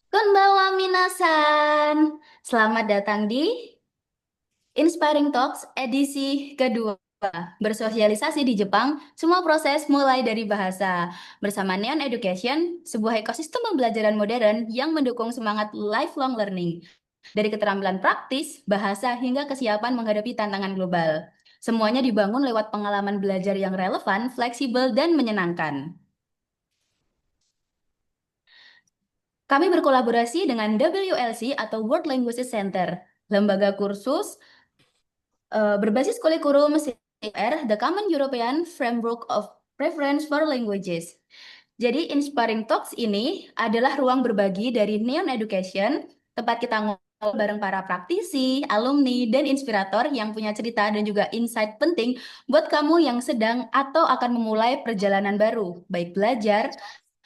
Konbanwa minasan. Selamat datang di Inspiring Talks edisi kedua. Bersosialisasi di Jepang, semua proses mulai dari bahasa. Bersama Neon Education, sebuah ekosistem pembelajaran modern yang mendukung semangat lifelong learning. Dari keterampilan praktis, bahasa, hingga kesiapan menghadapi tantangan global. Semuanya dibangun lewat pengalaman belajar yang relevan, fleksibel, dan menyenangkan. Kami berkolaborasi dengan WLC atau World Languages Center, lembaga kursus berbasis kurikulum CER, The Common European Framework of Reference for Languages. Jadi Inspiring Talks ini adalah ruang berbagi dari Neon Education, tempat kita ngobrol bareng para praktisi, alumni, dan inspirator yang punya cerita dan juga insight penting buat kamu yang sedang atau akan memulai perjalanan baru, baik belajar,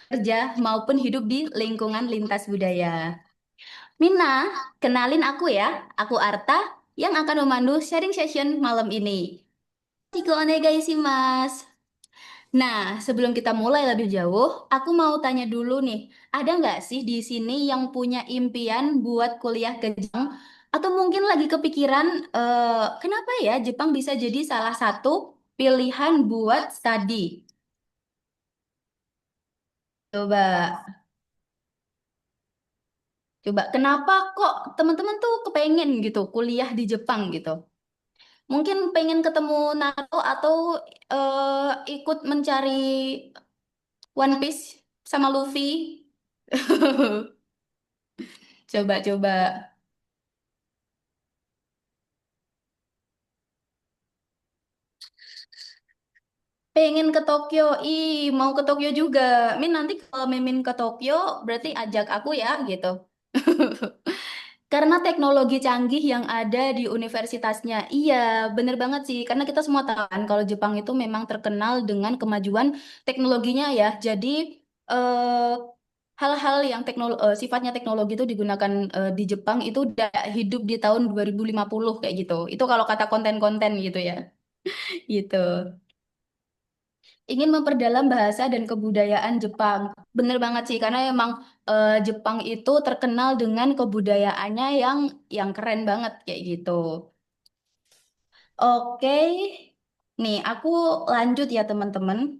kerja, maupun hidup di lingkungan lintas budaya. Mina, kenalin aku ya. Aku Arta yang akan memandu sharing session malam ini. Chiko onegai shimasu. Nah, sebelum kita mulai lebih jauh, aku mau tanya dulu nih, ada nggak sih di sini yang punya impian buat kuliah ke Jepang? Atau mungkin lagi kepikiran, kenapa ya Jepang bisa jadi salah satu pilihan buat studi? Coba, coba, kenapa kok teman-teman tuh kepengen gitu kuliah di Jepang gitu? Mungkin pengen ketemu Naruto atau ikut mencari One Piece sama Luffy. Coba-coba. Pengen ke Tokyo. Ih, mau ke Tokyo juga. Min nanti kalau Mimin ke Tokyo berarti ajak aku ya gitu. Karena teknologi canggih yang ada di universitasnya. Iya, bener banget sih. Karena kita semua tahu kan kalau Jepang itu memang terkenal dengan kemajuan teknologinya ya. Jadi eh, hal-hal yang sifatnya teknologi itu digunakan di Jepang itu udah hidup di tahun 2050 kayak gitu. Itu kalau kata konten-konten gitu ya. Gitu. Ingin memperdalam bahasa dan kebudayaan Jepang. Bener banget sih, karena emang Jepang itu terkenal dengan kebudayaannya yang keren banget kayak gitu. Oke, nih aku lanjut ya teman-teman.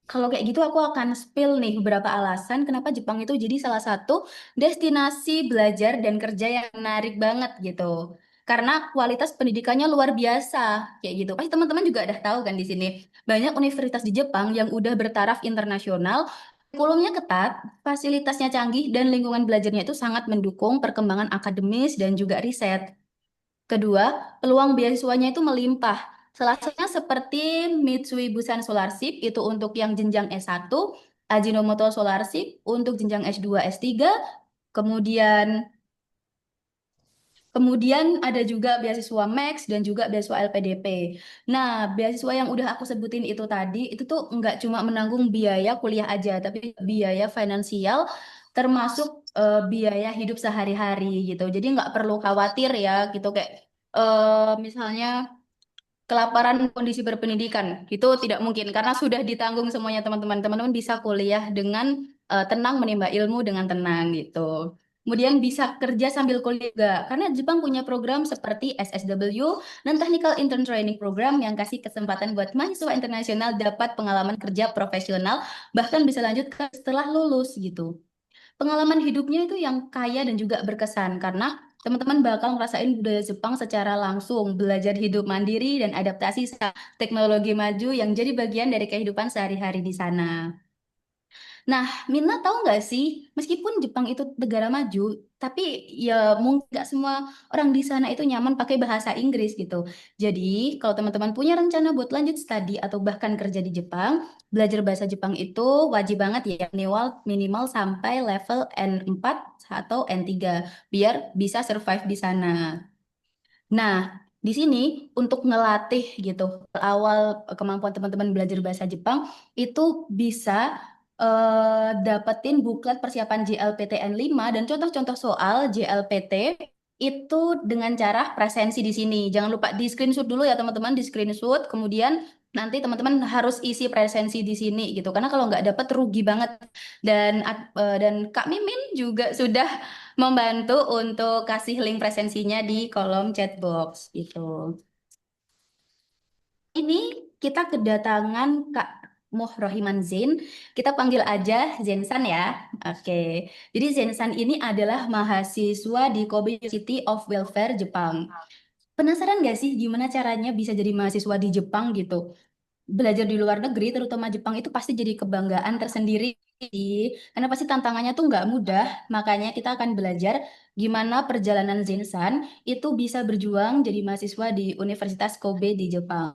Kalau kayak gitu aku akan spill nih beberapa alasan kenapa Jepang itu jadi salah satu destinasi belajar dan kerja yang menarik banget gitu. Karena kualitas pendidikannya luar biasa kayak gitu. Pasti teman-teman juga udah tahu kan di sini. Banyak universitas di Jepang yang udah bertaraf internasional, kurikulumnya ketat, fasilitasnya canggih dan lingkungan belajarnya itu sangat mendukung perkembangan akademis dan juga riset. Kedua, peluang beasiswanya itu melimpah. Salah satunya seperti Mitsui Bussan Scholarship itu untuk yang jenjang S1, Ajinomoto Scholarship untuk jenjang S2, S3, kemudian kemudian ada juga beasiswa Max dan juga beasiswa LPDP. Nah, beasiswa yang udah aku sebutin itu tadi, itu tuh nggak cuma menanggung biaya kuliah aja, tapi biaya finansial termasuk biaya hidup sehari-hari gitu. Jadi nggak perlu khawatir ya gitu kayak misalnya kelaparan kondisi berpendidikan itu tidak mungkin karena sudah ditanggung semuanya teman-teman. Teman-teman bisa kuliah dengan tenang menimba ilmu dengan tenang gitu. Kemudian bisa kerja sambil kuliah juga karena Jepang punya program seperti SSW dan Technical Intern Training Program yang kasih kesempatan buat mahasiswa internasional dapat pengalaman kerja profesional bahkan bisa lanjut ke setelah lulus gitu. Pengalaman hidupnya itu yang kaya dan juga berkesan karena teman-teman bakal ngerasain budaya Jepang secara langsung, belajar hidup mandiri dan adaptasi saat teknologi maju yang jadi bagian dari kehidupan sehari-hari di sana. Nah, Mina tahu nggak sih, meskipun Jepang itu negara maju, tapi ya mungkin nggak semua orang di sana itu nyaman pakai bahasa Inggris gitu. Jadi, kalau teman-teman punya rencana buat lanjut studi atau bahkan kerja di Jepang, belajar bahasa Jepang itu wajib banget ya, minimal sampai level N4 atau N3, biar bisa survive di sana. Nah, di sini untuk ngelatih gitu awal kemampuan teman-teman belajar bahasa Jepang itu bisa dapetin buklet persiapan JLPTN 5 dan contoh-contoh soal JLPT itu dengan cara presensi di sini. Jangan lupa di screenshot dulu ya teman-teman, di screenshot. Kemudian nanti teman-teman harus isi presensi di sini gitu. Karena kalau nggak dapat rugi banget. Dan Kak Mimin juga sudah membantu untuk kasih link presensinya di kolom chat box gitu. Ini kita kedatangan Kak Muhrohiman Zain. Kita panggil aja Zensan ya. Oke. Jadi Zensan ini adalah mahasiswa di Kobe University of Welfare, Jepang. Penasaran gak sih gimana caranya bisa jadi mahasiswa di Jepang gitu? Belajar di luar negeri, terutama Jepang itu pasti jadi kebanggaan tersendiri sih. Karena pasti tantangannya tuh nggak mudah. Makanya kita akan belajar gimana perjalanan Zensan itu bisa berjuang jadi mahasiswa di Universitas Kobe di Jepang.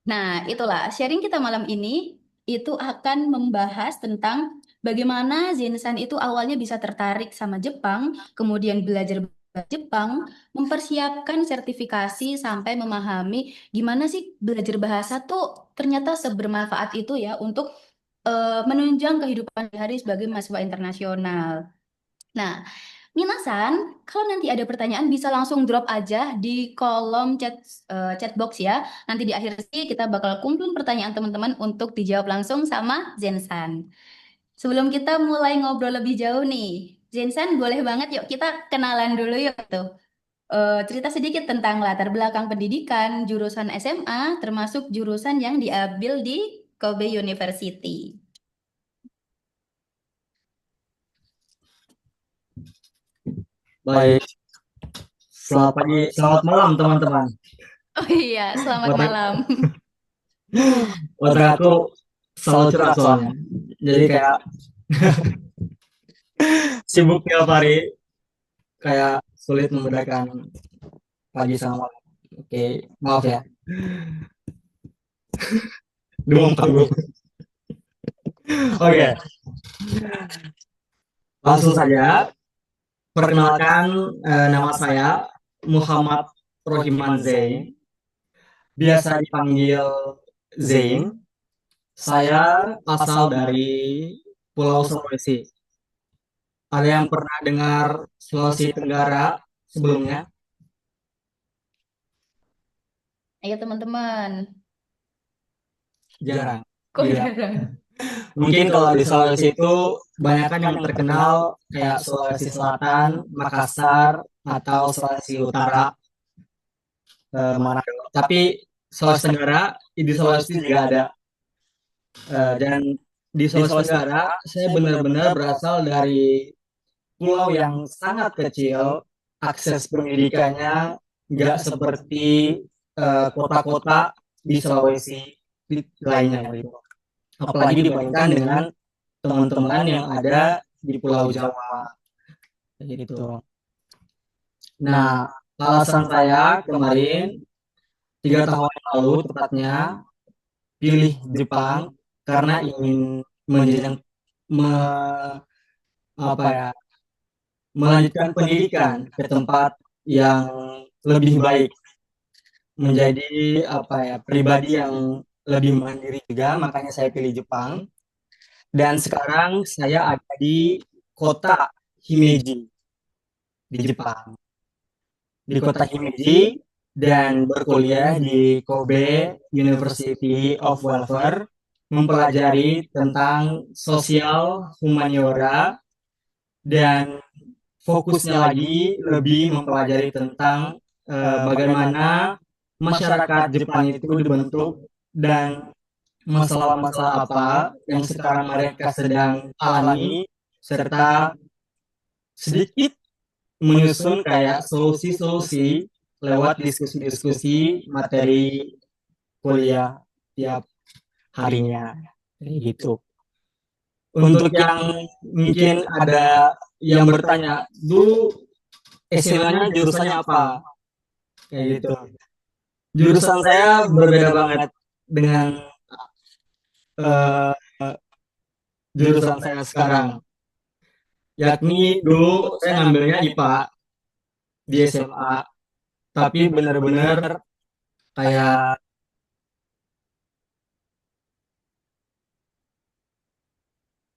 Nah, itulah sharing kita malam ini itu akan membahas tentang bagaimana Zensan itu awalnya bisa tertarik sama Jepang, kemudian belajar bahasa Jepang, mempersiapkan sertifikasi sampai memahami gimana sih belajar bahasa tuh ternyata sebermanfaat itu ya untuk menunjang kehidupan hari sebagai mahasiswa internasional. Nah, Minasan, kalau nanti ada pertanyaan bisa langsung drop aja di kolom chat box ya. Nanti di akhir sih kita bakal kumpulin pertanyaan teman-teman untuk dijawab langsung sama Zensan. Sebelum kita mulai ngobrol lebih jauh nih, Zensan boleh banget yuk kita kenalan dulu yuk tuh. Cerita sedikit tentang latar belakang pendidikan, jurusan SMA, termasuk jurusan yang diambil di Kobe University. Baik, selamat pagi, selamat malam teman-teman. Oh iya, selamat Otak, malam. otak aku selalu curhat soalnya. Jadi kayak sibuk tiap hari, kayak sulit membedakan pagi sama malam. Oke, maaf ya. Demam panggung. Oke, langsung saja. Perkenalkan, nama saya Muhammad Rohiman Zain. Biasa dipanggil Zain. Saya asal dari Pulau Sulawesi. Ada yang pernah dengar Sulawesi Tenggara sebelumnya? Ayo teman-teman. Jarang. Kok Iya. jarang? Mungkin kalau di Sulawesi itu banyak kan yang terkenal kayak Sulawesi Selatan, Makassar, atau Sulawesi Utara, Manado. Tapi Sulawesi Tenggara di Sulawesi juga ada. Dan di Sulawesi Tenggara saya benar-benar berasal dari pulau yang sangat kecil, akses pendidikannya nggak seperti kota-kota di Sulawesi lainnya gitu. Apalagi dibandingkan dengan teman-teman yang ada di Pulau Jawa gitu. Nah, alasan saya kemarin 3 tahun yang lalu tepatnya pilih Jepang karena ingin menjenjang me, apa ya melanjutkan pendidikan ke tempat yang lebih baik, menjadi apa ya pribadi yang lebih mandiri juga, makanya saya pilih Jepang. Dan sekarang saya ada di kota Himeji di Jepang, di kota Himeji, dan berkuliah di Kobe University of Welfare, mempelajari tentang sosial humaniora, dan fokusnya lagi lebih mempelajari tentang bagaimana masyarakat Jepang itu dibentuk dan masalah-masalah apa yang sekarang mereka sedang alami, serta sedikit menyusun kayak solusi-solusi lewat diskusi-diskusi materi kuliah tiap harinya. Kayak gitu. Untuk yang mungkin ada yang bertanya, dulu SMA-nya jurusannya apa? Kayak gitu. Jurusan saya berbeda banget dengan eh, jurusan saya sekarang. Yakni dulu saya ngambilnya IPA di SMA, tapi benar-benar kayak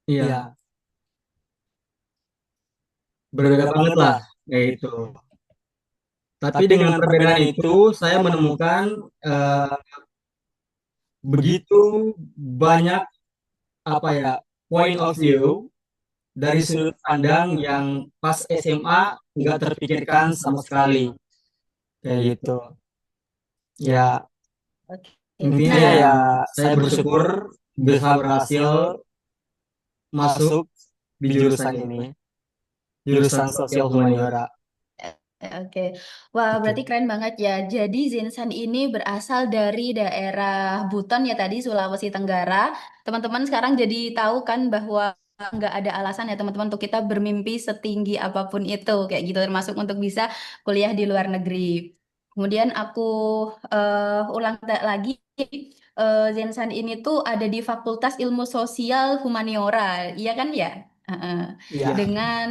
iya berbeda banget lah kayak itu. Tapi dengan perbedaan itu saya menemukan eh, begitu banyak apa ya point of view dari sudut pandang yang pas SMA nggak terpikirkan sama sekali kayak gitu. Ya Oke. intinya Nah, ya saya bersyukur bisa berhasil masuk di jurusan ini, jurusan sosial humaniora. oke. Wah, berarti Gitu. keren banget ya. Jadi Zensan ini berasal dari daerah Buton ya tadi, Sulawesi Tenggara. Teman-teman sekarang jadi tahu kan bahwa nggak ada alasan ya teman-teman untuk kita bermimpi setinggi apapun itu, kayak gitu, termasuk untuk bisa kuliah di luar negeri. Kemudian aku ulang lagi, Zensan ini tuh ada di Fakultas Ilmu Sosial Humaniora, iya kan ya? Heeh. Iya. Dengan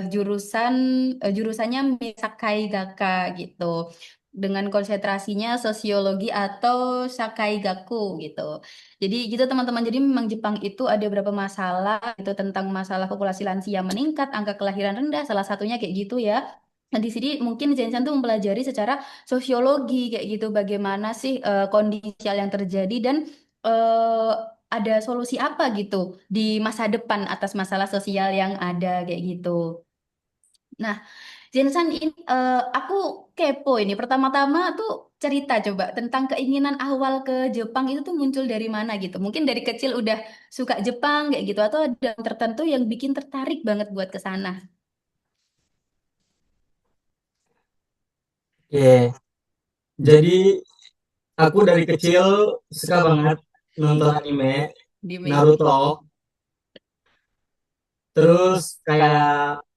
jurusan jurusannya Sakai Gakka gitu, dengan konsentrasinya sosiologi atau Sakai Gaku gitu. Jadi gitu teman-teman. Jadi memang Jepang itu ada beberapa masalah itu tentang masalah populasi lansia meningkat, angka kelahiran rendah, salah satunya kayak gitu ya. Nah, di sini mungkin Zensan tuh mempelajari secara sosiologi kayak gitu, bagaimana sih kondisi sosial yang terjadi dan eh, ada solusi apa gitu di masa depan atas masalah sosial yang ada kayak gitu. Nah, Zensan ini aku kepo ini. Pertama-tama tuh cerita coba tentang keinginan awal ke Jepang itu tuh muncul dari mana gitu. Mungkin dari kecil udah suka Jepang kayak gitu atau ada yang tertentu yang bikin tertarik banget buat ke sana. Iya. Jadi aku dari kecil suka banget nonton anime Di Naruto. Terus kayak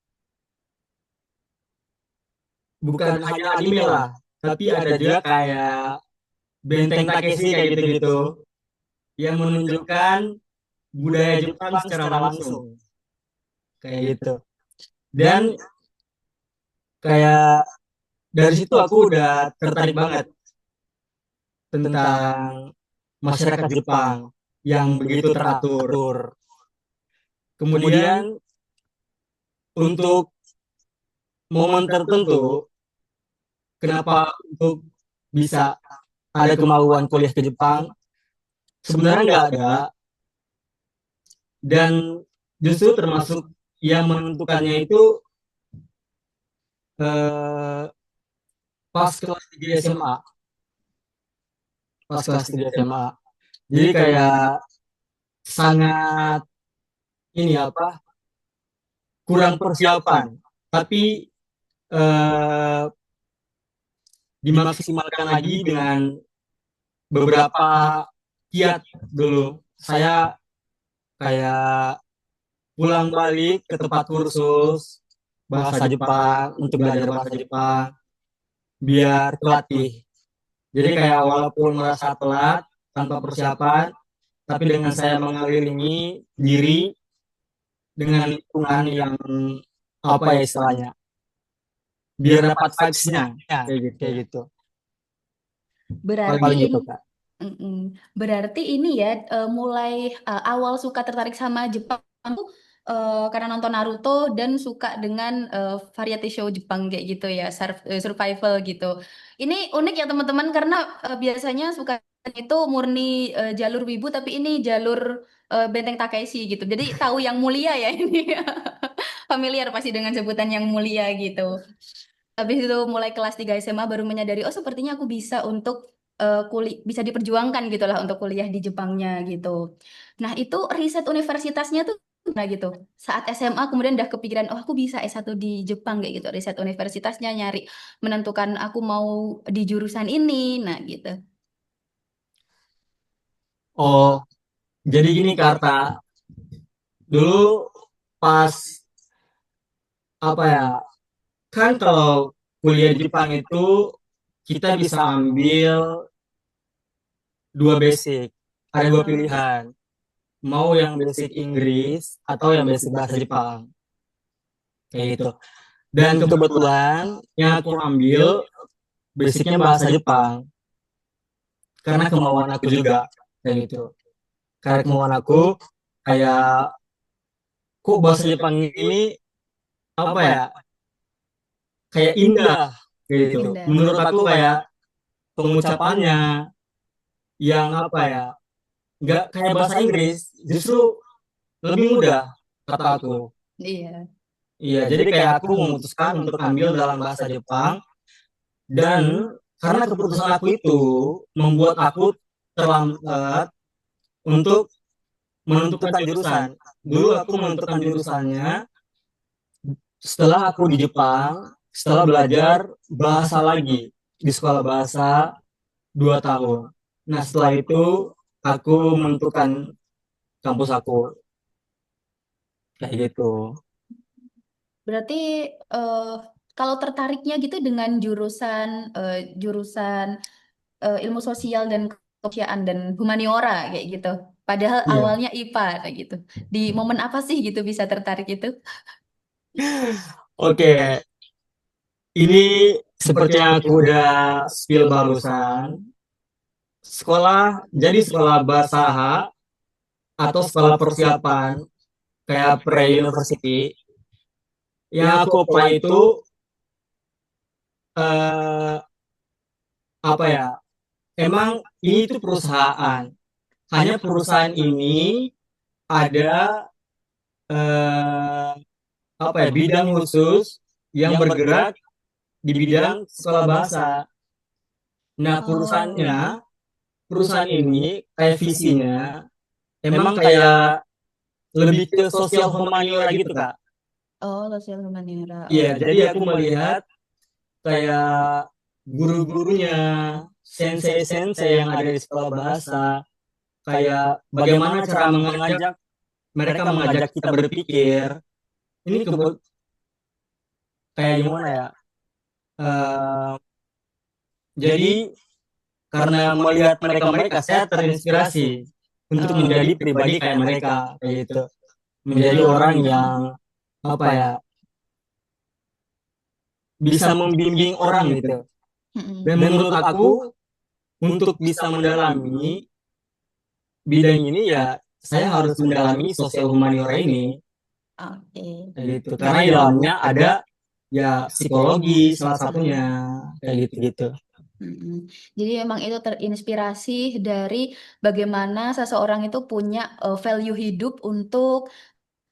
bukan hanya anime lah, tapi ada juga kayak Benteng Takeshi kayak gitu-gitu yang menunjukkan budaya Jepang secara langsung kayak gitu. Dan kayak dari situ aku udah tertarik banget tentang masyarakat Jepang yang begitu teratur. Kemudian untuk momen tertentu, kenapa untuk bisa ada kemauan kuliah ke Jepang? Sebenarnya nggak ada, dan justru termasuk yang menentukannya itu eh, pas kelas 3 SMA, pas kelas 3 SMA. Jadi kayak sangat ini apa? Kurang persiapan, tapi eh, dimaksimalkan lagi dengan beberapa kiat dulu. Saya kayak pulang balik ke tempat kursus bahasa Jepang untuk belajar bahasa Jepang biar terlatih. Jadi kayak walaupun merasa telat tanpa persiapan, tapi dengan saya mengelilingi diri dengan lingkungan yang apa ya istilahnya, biar dapat vibes-nya kayak gitu. Berarti Paling ini gitu Kak. mm-mm. Berarti ini ya mulai awal suka tertarik sama Jepang tuh karena nonton Naruto dan suka dengan variety show Jepang kayak gitu ya, survival gitu. Ini unik ya teman-teman karena biasanya suka itu murni jalur wibu tapi ini jalur Benteng Takeshi gitu. Jadi tahu yang mulia ya ini. Familiar pasti dengan sebutan yang mulia gitu. Habis itu mulai kelas 3 SMA baru menyadari, oh sepertinya aku bisa untuk bisa diperjuangkan gitu lah untuk kuliah di Jepangnya gitu. Nah itu riset universitasnya tuh nah gitu. Saat SMA kemudian udah kepikiran, oh aku bisa S1 di Jepang kayak gitu. Riset universitasnya nyari, menentukan aku mau di jurusan ini, nah gitu. Oh, jadi gini Karta, dulu pas apa ya, kan kalau kuliah di Jepang itu kita bisa ambil dua basic, ada dua pilihan, mau yang basic Inggris atau yang basic bahasa Jepang, kayak gitu. Dan kebetulan yang aku ambil basicnya bahasa Jepang, karena kemauan aku juga, kayak gitu. Karena kemauan aku, kayak kok bahasa Jepang ini apa ya, kayak indah, kayak gitu. Indah. Menurut aku kayak pengucapannya, yang apa ya, nggak kayak bahasa Inggris, justru lebih mudah kata aku. Iya. Iya, jadi kayak aku memutuskan untuk ambil dalam bahasa Jepang, dan karena keputusan aku itu membuat aku terlambat untuk menentukan jurusan. Dulu aku menentukan jurusannya setelah aku di Jepang, setelah belajar bahasa lagi di sekolah bahasa 2 tahun. Nah, setelah itu aku menentukan kampus aku kayak gitu. Berarti eh, kalau tertariknya gitu dengan jurusan ilmu sosial dan kemanusiaan dan humaniora kayak gitu. Padahal Iya. awalnya IPA kayak gitu. Di momen apa sih gitu bisa tertarik itu? Oke, ini seperti yang aku udah spill barusan. Jadi sekolah bahasa atau sekolah persiapan kayak pre-university, yang aku apply itu eh, apa ya? Emang ini tuh perusahaan. Hanya perusahaan ini ada eh, apa ya, bidang khusus yang bergerak di bidang sekolah bahasa. Nah, Oh, perusahaan ini kayak visinya emang kayak lebih ke sosial humaniora gitu, Kak. oh, sosial humaniora. Iya, Oh, jadi aku melihat kayak guru-gurunya, sensei-sensei yang ada di sekolah bahasa, kayak bagaimana cara mengajak kita berpikir. Ini kayak gimana ya? Eh, jadi karena melihat mereka-mereka, saya terinspirasi untuk menjadi oh, pribadi kayak mereka, kayak gitu. Menjadi orang yang apa ya, bisa membimbing orang gitu. Dan mm-mm. menurut aku, untuk bisa mendalami bidang ini ya saya harus mendalami sosial humaniora ini, Oke. kayak gitu. Karena di dalamnya ada ya psikologi salah satunya, kayak gitu-gitu. Mm-mm. Jadi emang itu terinspirasi dari bagaimana seseorang itu punya value hidup untuk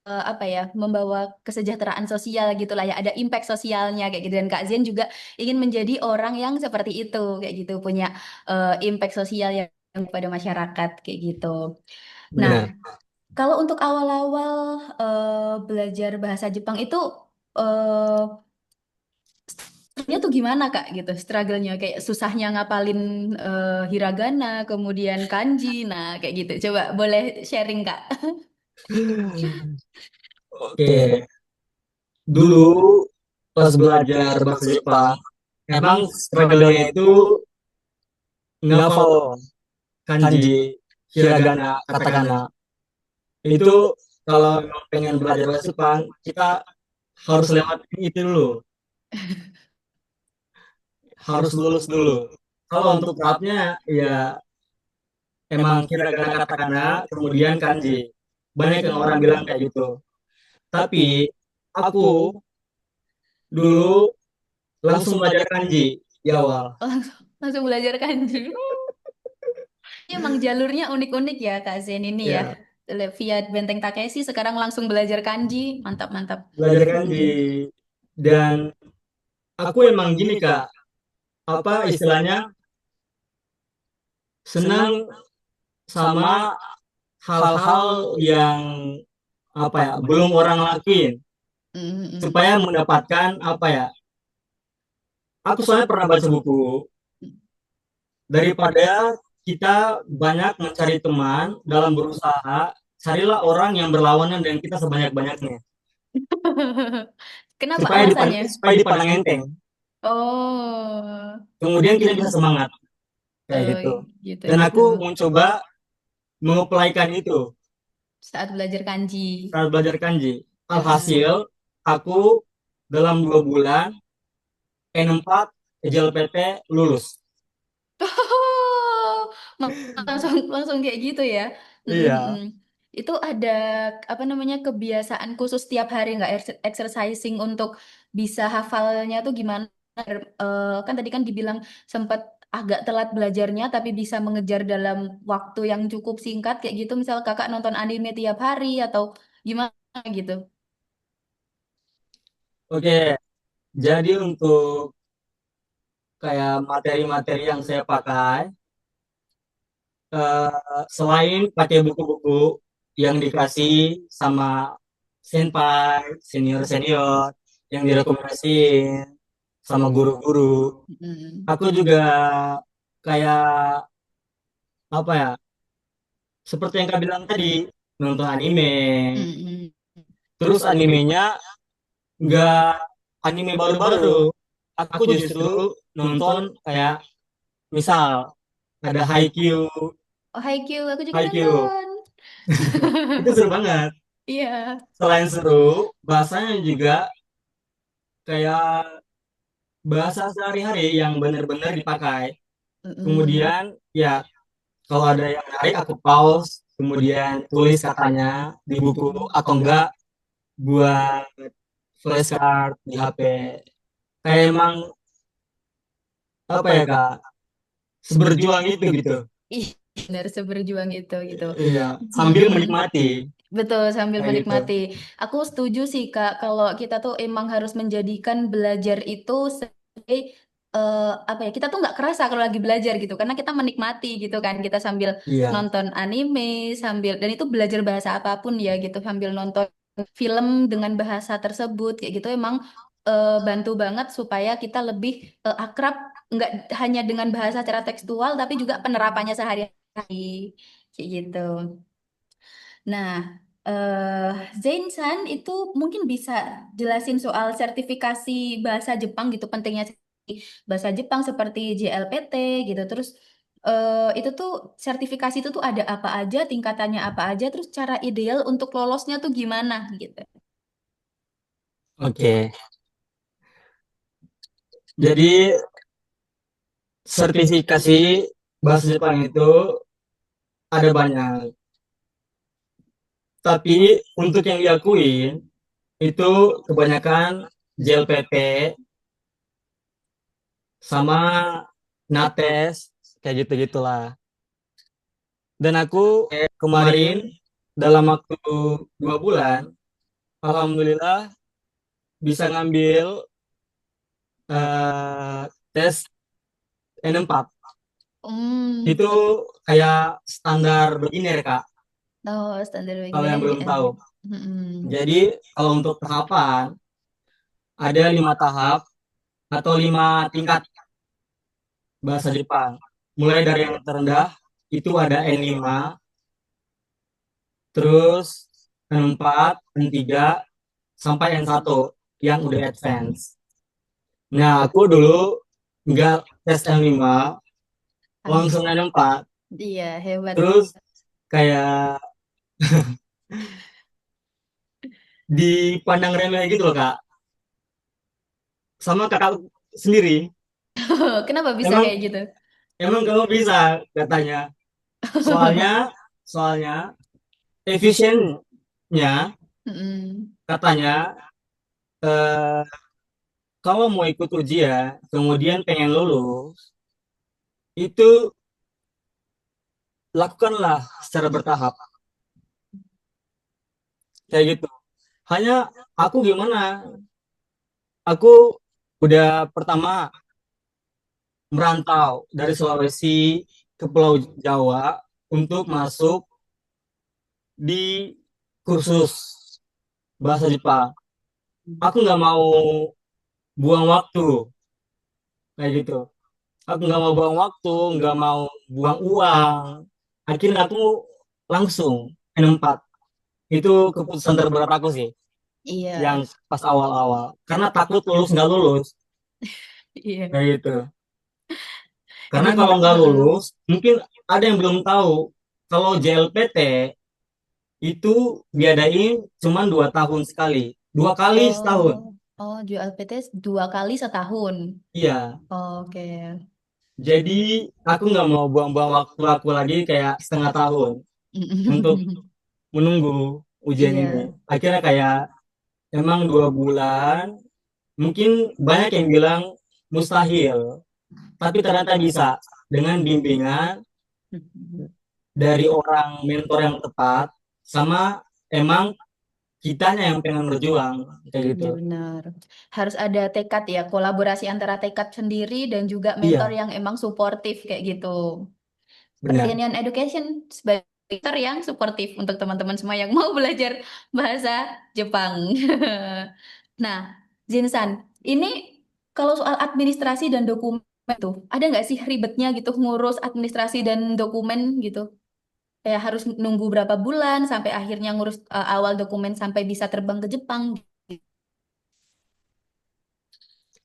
apa ya, membawa kesejahteraan sosial gitu lah ya, ada impact sosialnya kayak gitu, dan Kak Zen juga ingin menjadi orang yang seperti itu kayak gitu, punya impact sosial yang pada masyarakat kayak gitu. Nah, Benar. kalau untuk awal-awal belajar bahasa Jepang itu eh tuh gimana Kak gitu, struggle-nya kayak susahnya ngapalin hiragana, kemudian kanji, nah kayak gitu. Coba boleh sharing Kak? Oke, dulu pas belajar bahasa Jepang, emang struggle-nya itu ngafal kanji, hiragana, katakana. Itu kalau pengen belajar bahasa Jepang, kita harus lewat itu dulu, harus lulus dulu. Kalau untuk tahapnya ya emang hiragana, katakana, kemudian kanji. Banyak yang orang bilang kayak gitu. Tapi aku dulu langsung belajar kanji di awal. Langsung belajar kanji. Ini emang jalurnya unik-unik ya Kak Zen ini ya. Ya, Via Benteng Takeshi sekarang langsung belajar kanji. Mantap, mantap. belajar kanji. Dan aku emang gini, Kak, apa istilahnya, senang sama hal-hal yang apa ya, belum orang lakuin, Mm-mm. supaya mendapatkan apa ya. Aku soalnya pernah baca buku, daripada kita banyak mencari teman dalam berusaha, carilah orang yang berlawanan dengan kita sebanyak-banyaknya. Kenapa alasannya? Supaya dipandang enteng. Oh, Kemudian kita bisa semangat kayak oh gitu. gitu Dan gitu. aku mencoba mengaplikan itu Saat belajar kanji. saat belajar kanji. Heeh. Alhasil aku dalam 2 bulan N4 JLPT lulus. Oh, langsung langsung kayak gitu ya. Mm, mm, Iya. mm. Itu ada apa namanya kebiasaan khusus tiap hari nggak exercising untuk bisa hafalnya tuh gimana? Kan tadi kan dibilang sempat agak telat belajarnya tapi bisa mengejar dalam waktu yang cukup singkat kayak gitu, misal kakak nonton anime tiap hari atau gimana gitu. Oke, jadi untuk kayak materi-materi yang saya pakai, selain pakai buku-buku yang dikasih sama senpai, senior-senior, yang direkomendasiin sama guru-guru, Mm. aku juga kayak apa ya, seperti yang kak bilang tadi, nonton anime. Mm-mm. Terus animenya nggak anime baru-baru. Aku justru nonton kayak misal ada Haikyuu, Oh, Haikyuu, aku juga Haikyuu. nonton. Itu seru banget. Iya. Selain seru, bahasanya juga kayak bahasa sehari-hari yang benar-benar dipakai. Mm-mm. Kemudian ya kalau ada yang menarik aku pause, kemudian tulis katanya di buku atau enggak buat flashcard di HP. Kayak emang apa ya kak, seberjuang itu gitu. Ih, benar seberjuang itu gitu. Iya, sambil Mm-mm. menikmati Betul, sambil kayak gitu. menikmati. Aku setuju sih, Kak, kalau kita tuh emang harus menjadikan belajar itu sebagai apa ya? Kita tuh nggak kerasa kalau lagi belajar gitu, karena kita menikmati gitu kan. Kita sambil Iya, nonton anime, sambil dan itu belajar bahasa apapun ya gitu, sambil nonton film dengan bahasa tersebut kayak gitu emang bantu banget supaya kita lebih akrab nggak hanya dengan bahasa secara tekstual, tapi juga penerapannya sehari-hari kayak gitu. Nah, eh Zain-san itu mungkin bisa jelasin soal sertifikasi bahasa Jepang gitu, pentingnya bahasa Jepang seperti JLPT gitu. Terus itu tuh sertifikasi itu tuh ada apa aja, tingkatannya apa aja, terus cara ideal untuk lolosnya tuh gimana gitu. oke. Jadi sertifikasi bahasa Jepang itu ada banyak. Tapi untuk yang diakuin itu kebanyakan JLPT sama NATES kayak gitu-gitulah. Dan aku kemarin dalam waktu 2 bulan, alhamdulillah bisa ngambil eh, tes N4. Hmm, Itu kayak standar beginner Kak, oh standar kalau beginner yang di belum N. tahu. Hmm. Jadi kalau untuk tahapan ada 5 tahap atau 5 tingkat bahasa Jepang. Mulai dari yang terendah itu ada N5, terus N4, N3 sampai N1 yang udah advance. Nah, aku dulu nggak tes N5, langsung N4. Iya, hebat. Terus kayak dipandang remeh gitu loh, Kak. Sama kakak sendiri. Kenapa bisa Emang kayak gitu? emang kamu bisa katanya. Soalnya soalnya efisiennya Mm-mm. katanya eh, kalau mau ikut ujian kemudian pengen lulus itu lakukanlah secara bertahap kayak gitu. Hanya aku gimana? Aku udah pertama merantau dari Sulawesi ke Pulau Jawa untuk masuk di kursus bahasa Jepang. Aku nggak mau buang waktu kayak gitu. Aku nggak mau buang waktu, nggak mau buang uang. Akhirnya aku langsung N4. Itu keputusan terberat aku sih, yang Iya, pas awal-awal. Karena takut lulus nggak lulus, iya. kayak gitu. Karena Emang, kalau nggak heeh. lulus, mungkin ada yang belum tahu. Kalau JLPT itu diadain cuma 2 tahun sekali, 2 kali setahun. Oh, oh, jual PT 2 kali setahun. Iya, Oke. jadi aku nggak mau buang-buang waktu aku lagi kayak setengah tahun untuk menunggu ujian ini. Iya. Akhirnya kayak emang 2 bulan, mungkin banyak yang bilang mustahil. tapi ternyata bisa dengan bimbingan dari orang mentor yang tepat sama emang kitanya yang pengen berjuang kayak Ya gitu. benar. Harus ada tekad ya, kolaborasi antara tekad sendiri dan juga mentor Iya, yang emang suportif kayak gitu. benar. Reunion Education sebagai mentor yang suportif untuk teman-teman semua yang mau belajar bahasa Jepang. Nah, Jinsan, ini kalau soal administrasi dan dokumen tuh, ada nggak sih ribetnya gitu ngurus administrasi dan dokumen gitu? Kayak harus nunggu berapa bulan sampai akhirnya ngurus awal dokumen sampai bisa terbang ke Jepang.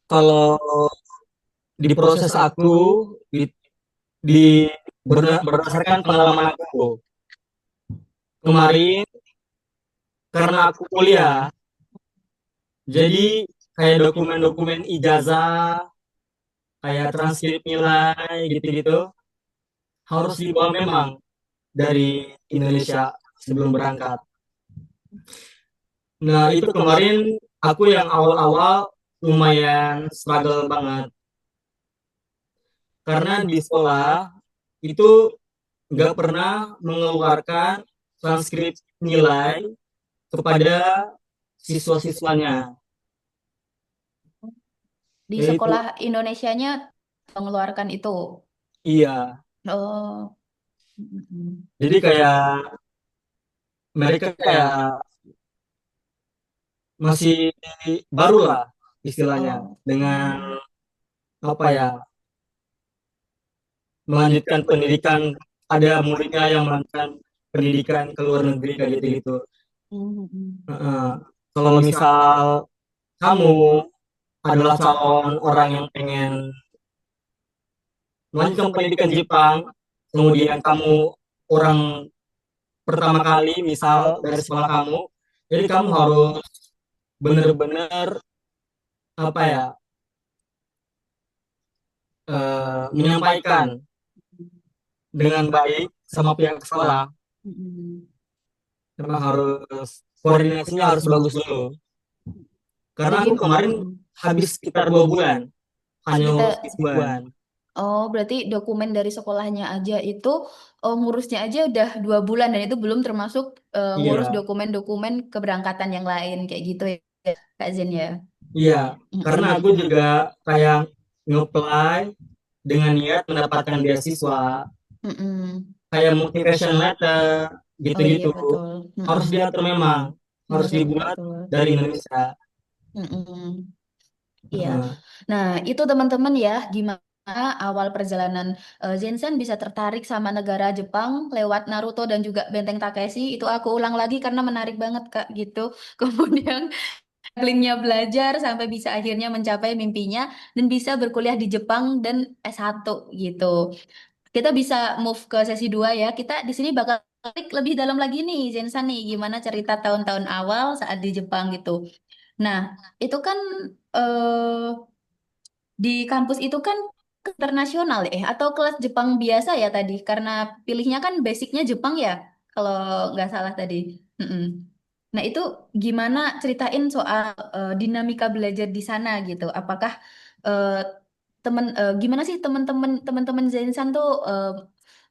Kalau di proses aku di berdasarkan pengalaman aku kemarin karena aku kuliah, jadi kayak dokumen-dokumen ijazah, kayak transkrip nilai gitu-gitu harus dibawa memang dari Indonesia sebelum berangkat. Nah, itu kemarin aku yang awal-awal lumayan struggle banget karena di sekolah itu nggak pernah mengeluarkan transkrip nilai kepada siswa-siswanya. Di Yaitu, sekolah Indonesianya mengeluarkan itu. iya. Oh. Mm-mm. Jadi kayak mereka kayak masih baru lah istilahnya Oh. dengan Mm. apa ya melanjutkan pendidikan, ada muridnya yang melanjutkan pendidikan ke luar negeri kayak gitu-gitu. Mm-mm. Heeh. Kalau misal kamu adalah calon orang yang pengen melanjutkan pendidikan Jepang, kemudian kamu orang pertama kali misal dari sekolah kamu, jadi kamu harus benar-benar apa ya menyampaikan dengan baik sama pihak sekolah. Mm-mm. Memang harus koordinasinya harus bagus dulu. Karena Jadi, aku kemarin habis sekitar 2 bulan hanya kita, ngurus siswaan. oh berarti dokumen dari sekolahnya aja itu, oh ngurusnya aja udah 2 bulan dan itu belum termasuk ngurus Iya, dokumen-dokumen keberangkatan yang lain kayak gitu ya, Kak Zen ya. iya. Karena aku Mm-mm. juga kayak nge-apply dengan niat mendapatkan beasiswa, Mm-mm. kayak motivation letter, Oh iya gitu-gitu. betul. Harus Mm-mm. diatur memang, harus Betul dibuat betul. dari Indonesia. Mm-mm. Iya. Heeh. Nah, itu teman-teman ya, gimana awal perjalanan Zensen bisa tertarik sama negara Jepang lewat Naruto dan juga Benteng Takeshi. Itu aku ulang lagi karena menarik banget, Kak, gitu. Kemudian strugglingnya belajar sampai bisa akhirnya mencapai mimpinya dan bisa berkuliah di Jepang dan S1 gitu. Kita bisa move ke sesi 2 ya. Kita di sini bakal klik lebih dalam lagi nih, Zensan nih, gimana cerita tahun-tahun awal saat di Jepang gitu. Nah, itu kan eh di kampus itu kan internasional ya, atau kelas Jepang biasa ya tadi, karena pilihnya kan basicnya Jepang ya, kalau nggak salah tadi. Mm-mm. Nah itu gimana ceritain soal dinamika belajar di sana gitu? Apakah eh, gimana sih teman-teman Zainsan tuh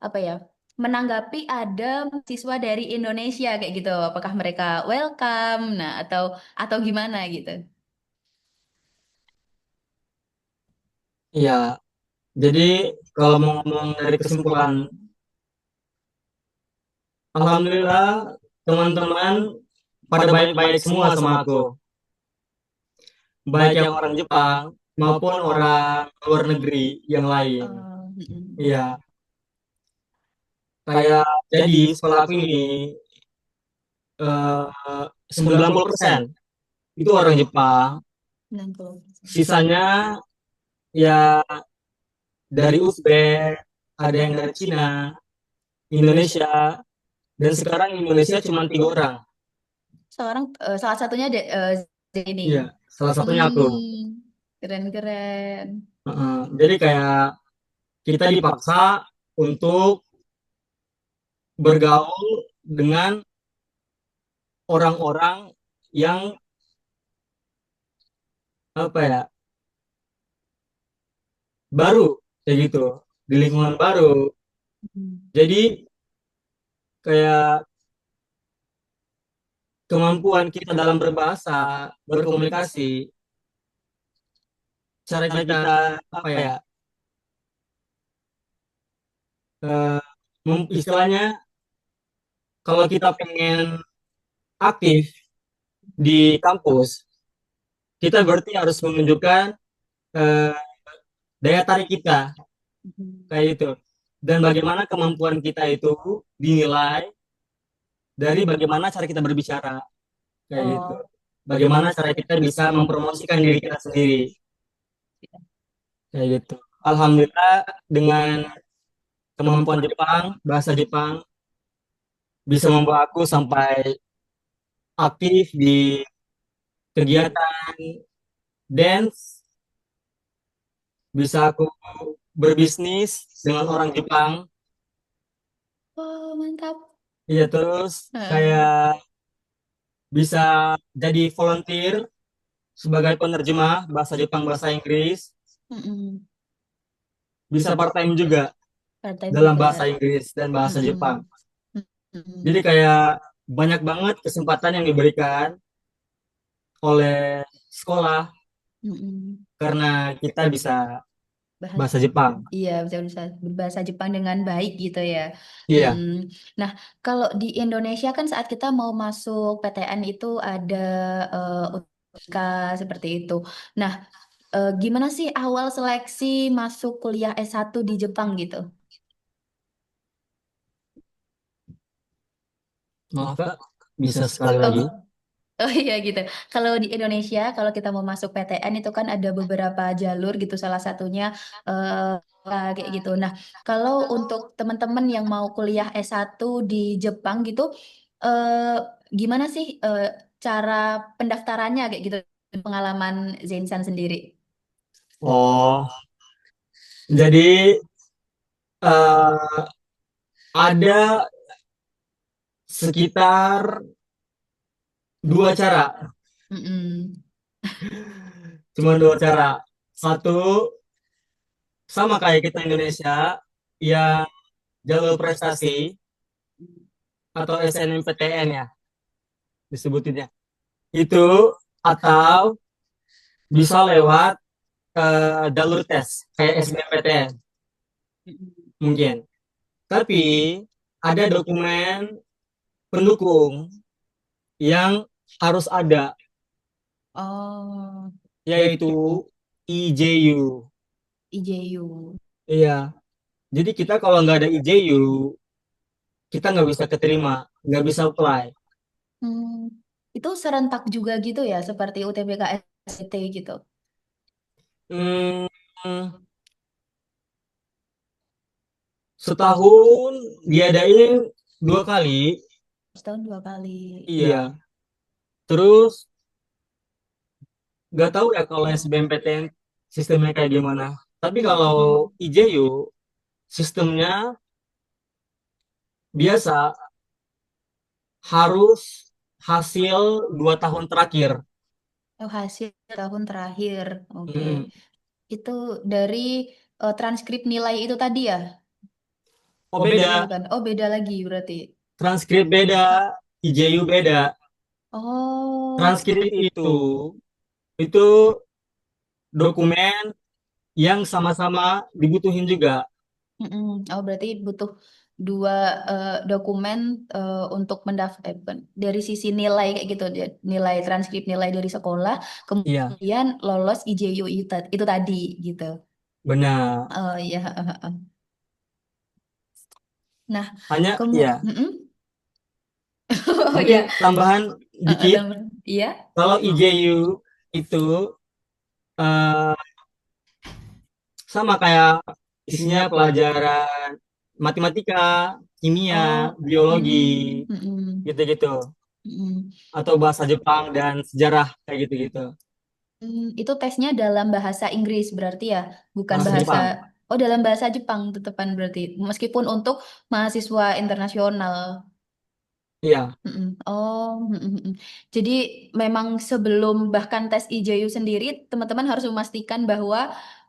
apa ya menanggapi ada siswa dari Indonesia kayak gitu? Apakah mereka welcome? Nah atau gimana gitu? Iya, jadi kalau mau ngomong dari kesimpulan, alhamdulillah teman-teman pada baik-baik semua sama aku. Baik yang orang Jepang maupun orang luar negeri yang lain. Mm-mm. Iya, kayak jadi sekolah aku ini 90% itu orang Jepang, 60. sisanya ya dari Uzbek, ada yang dari Cina, Indonesia, dan sekarang Indonesia cuma 3 orang. Seorang salah satunya ini. Iya, salah satunya aku. Hmm, keren-keren. Jadi kayak kita dipaksa untuk bergaul dengan orang-orang yang apa ya baru kayak gitu, di lingkungan baru. Mm. Jadi kayak kemampuan kita dalam berbahasa, berkomunikasi, cara kita apa ya, eh, istilahnya kalau kita pengen aktif di kampus, kita berarti harus menunjukkan eh, daya tarik kita Mm. kayak gitu. Dan bagaimana kemampuan kita itu dinilai dari bagaimana cara kita berbicara kayak gitu. Oh, Bagaimana cara kita bisa mempromosikan diri kita sendiri kayak gitu. Alhamdulillah dengan kemampuan Jepang, bahasa Jepang bisa membawa aku sampai aktif di kegiatan dance, bisa aku berbisnis dengan orang Jepang. oh mantap. Iya, terus kayak Heeh. bisa jadi volunteer sebagai penerjemah bahasa Jepang, bahasa Inggris, Mm-mm. bisa part time juga Part-time dalam juga. bahasa Inggris dan bahasa Jepang. Mm-mm. Jadi Mm-mm. kayak banyak banget kesempatan yang diberikan oleh sekolah Mm-mm. karena kita bisa Bahasa, bahasa Jepang. iya bisa bisa berbahasa Jepang dengan baik gitu ya. Iya. Mm. Nah, kalau di Indonesia kan saat kita mau masuk PTN itu ada UTBK seperti itu. Nah, gimana sih awal seleksi masuk kuliah S1 di Jepang gitu? Maaf Kak, bisa sekali lagi. Oh, oh iya gitu. Kalau di Indonesia, kalau kita mau masuk PTN itu kan ada beberapa jalur gitu. Salah satunya kayak gitu. Nah, kalau untuk teman-teman yang mau kuliah S1 di Jepang gitu, eh, gimana sih cara pendaftarannya kayak gitu? Pengalaman Zainsan sendiri. Oh, jadi eh, ada sekitar dua cara, Mm-mm. cuma dua cara. Satu, sama kayak kita Indonesia, yang jalur prestasi atau SNMPTN ya disebutinnya. Itu atau bisa lewat jalur tes kayak SBMPTN Mm-mm. mungkin. Tapi ada dokumen pendukung yang harus ada, Oh, yaitu IJU. IJU. Iya, jadi kita kalau nggak ada IJU, kita nggak bisa keterima, nggak bisa apply. Hmm, itu serentak juga gitu ya, seperti UTBK SBT gitu. Hmm, setahun diadain dua kali, Setahun dua kali. iya. Terus nggak tahu ya kalau SBMPTN sistemnya kayak gimana. Tapi kalau Mm-mm. IJU sistemnya biasa harus hasil 2 tahun terakhir. Oh, hasil tahun terakhir. Oke. Mm-mm. Itu dari transkrip nilai itu tadi ya? Oh beda, Bukan. Oh, beda lagi berarti. transkrip beda, IJU beda. Oh, Transkrip itu dokumen yang sama-sama dibutuhin juga. mm-mm. Oh, berarti butuh dua dokumen untuk bukan, dari sisi nilai kayak gitu, nilai transkrip nilai dari sekolah, Iya, kemudian lolos IJU itu tadi gitu. benar. Oh iya. Nah, Hanya kamu, ya, oh mungkin ya, tambahan dikit. iya. Kalau IJU itu eh, sama kayak isinya pelajaran matematika, kimia, Oh, biologi, gitu-gitu. mm. Atau bahasa Jepang dan sejarah kayak gitu-gitu. Itu tesnya dalam bahasa Inggris berarti ya, bukan Bahasa bahasa. Jepang. Oh, dalam bahasa Jepang tetepan berarti, meskipun untuk mahasiswa internasional. Iya, Mm-mm. Oh, mm-mm. Jadi memang sebelum bahkan tes IJU sendiri, teman-teman harus memastikan bahwa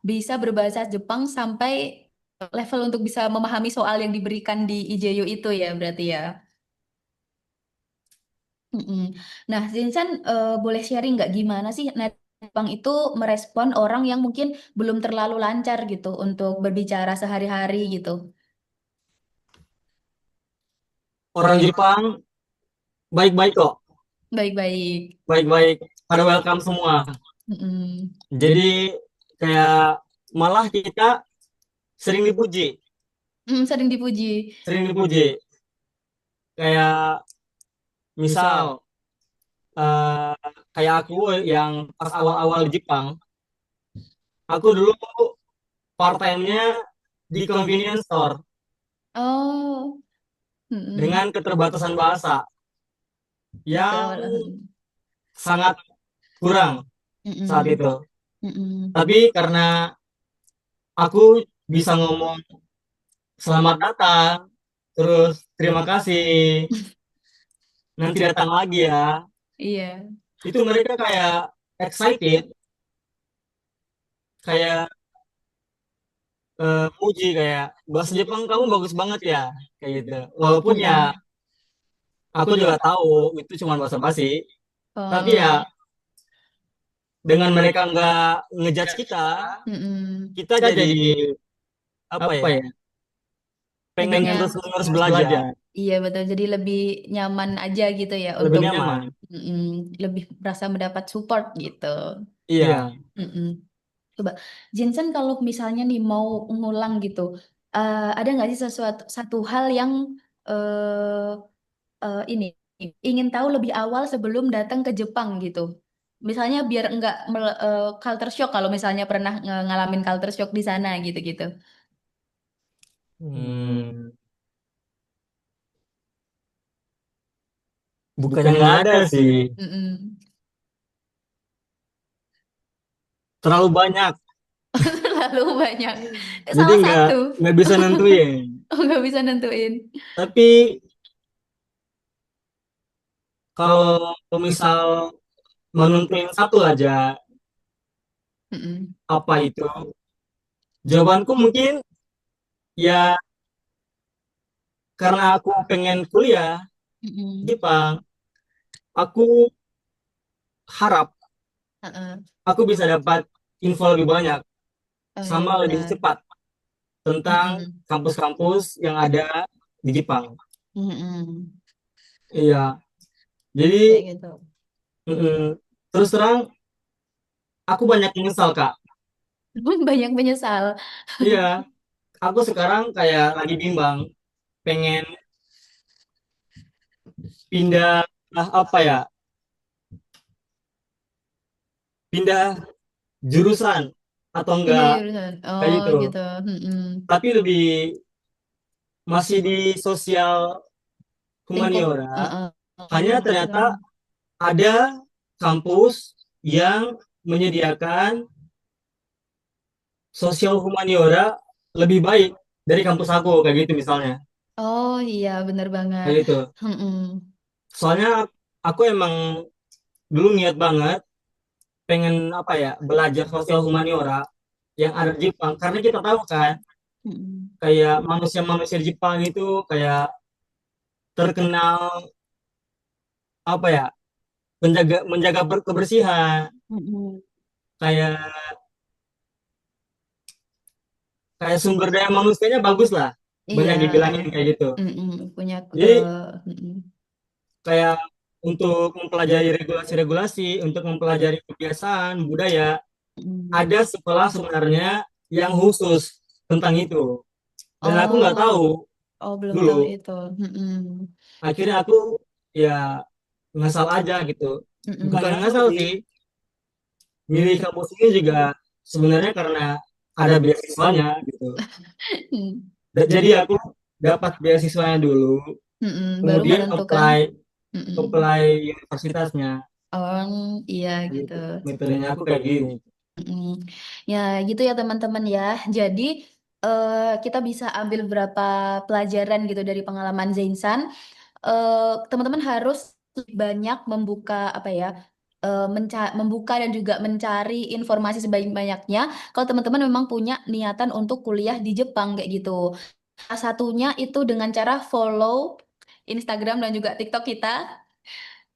bisa berbahasa Jepang sampai level untuk bisa memahami soal yang diberikan di IJU itu ya, berarti ya. Mm-mm. Nah, Zinsan boleh sharing nggak gimana sih net Jepang itu merespon orang yang mungkin belum terlalu lancar gitu untuk berbicara sehari-hari gitu. orang Jepang baik-baik kok, Baik-baik. baik-baik, pada welcome semua. Mm-mm. Jadi kayak malah kita sering dipuji, Sering dipuji. sering dipuji. Kayak misal eh, kayak aku yang pas awal-awal di Jepang, aku dulu part time-nya di convenience store Oh, dengan mm-mm. keterbatasan bahasa yang Betul. sangat kurang saat Mm-mm. itu. Mm-mm. Tapi karena aku bisa ngomong selamat datang, terus terima kasih, nanti datang lagi ya, Iya, itu mereka kayak excited, kayak puji kayak bahasa Jepang kamu bagus banget ya, kayak gitu. Walaupun ya mm-mm. aku juga tahu itu cuma bahasa basi, tapi ya Oh, dengan mereka nggak ngejudge kita, mm-mm. kita jadi apa ya, Lebih pengen terus belajar, iya betul. Jadi lebih nyaman aja gitu ya lebih untuk nyaman. mm-mm, lebih merasa mendapat support gitu. Iya. Mm-mm. Coba, Jensen kalau misalnya nih mau ngulang gitu, ada nggak sih sesuatu satu hal yang eh ini ingin tahu lebih awal sebelum datang ke Jepang gitu? Misalnya biar enggak culture shock kalau misalnya pernah ngalamin culture shock di sana gitu-gitu. Hmm, bukannya nggak ada sih, Mm-mm. terlalu banyak, Terlalu banyak. jadi Salah nggak satu. bisa nentuin. Oh, nggak bisa nentuin. Tapi kalau misal menentuin satu aja, Mm-mm. apa itu? Jawabanku mungkin ya karena aku pengen kuliah di Mm-mm. Jepang, aku harap Heeh. aku bisa dapat info lebih banyak Oh iya sama lebih benar. cepat tentang Mm-mm. kampus-kampus yang ada di Jepang. Mm-mm. Iya, jadi Kayak gitu. terus terang aku banyak menyesal Kak. Banyak menyesal. Iya, aku sekarang kayak lagi bimbang, pengen pindah apa ya, pindah jurusan atau Pindah enggak jurusan. kayak Oh gitu. gitu. Mm-mm. Tapi lebih masih di sosial Lingkup. humaniora. Heeh. Hanya ternyata ada kampus yang menyediakan sosial humaniora lebih baik dari kampus aku kayak gitu misalnya. Oh iya benar banget. Kayak gitu. Mm-mm. Soalnya aku emang dulu niat banget pengen apa ya, belajar sosial humaniora yang ada di Jepang karena kita tahu kan Mm-mm. kayak manusia-manusia di Jepang itu kayak terkenal apa ya, menjaga menjaga kebersihan, Mm-mm. kayak kayak sumber daya manusianya bagus lah, Iya. banyak dibilangin kayak gitu. Mm-mm. Punya Jadi mm-mm. kayak untuk mempelajari regulasi-regulasi, untuk mempelajari kebiasaan budaya, Mm-mm. ada sekolah sebenarnya yang khusus tentang itu, dan aku nggak Oh, tahu oh belum tahu dulu. itu. Mm-mm. Akhirnya aku ya ngasal aja gitu, bukan yang Mm-mm. ngasal sih, milih kampus ini juga sebenarnya karena ada beasiswanya gitu. Jadi aku dapat beasiswanya dulu, Mm-mm. Baru kemudian menentukan. apply Mm-mm. apply universitasnya. Oh iya gitu. Gitu. Metodenya aku kayak gini. Mm. Ya gitu ya teman-teman ya. Jadi kita bisa ambil beberapa pelajaran gitu dari pengalaman Zainsan. teman-teman harus lebih banyak membuka apa ya, membuka dan juga mencari informasi sebanyak-banyaknya kalau teman-teman memang punya niatan untuk kuliah di Jepang kayak gitu. Salah satunya itu dengan cara follow Instagram dan juga TikTok kita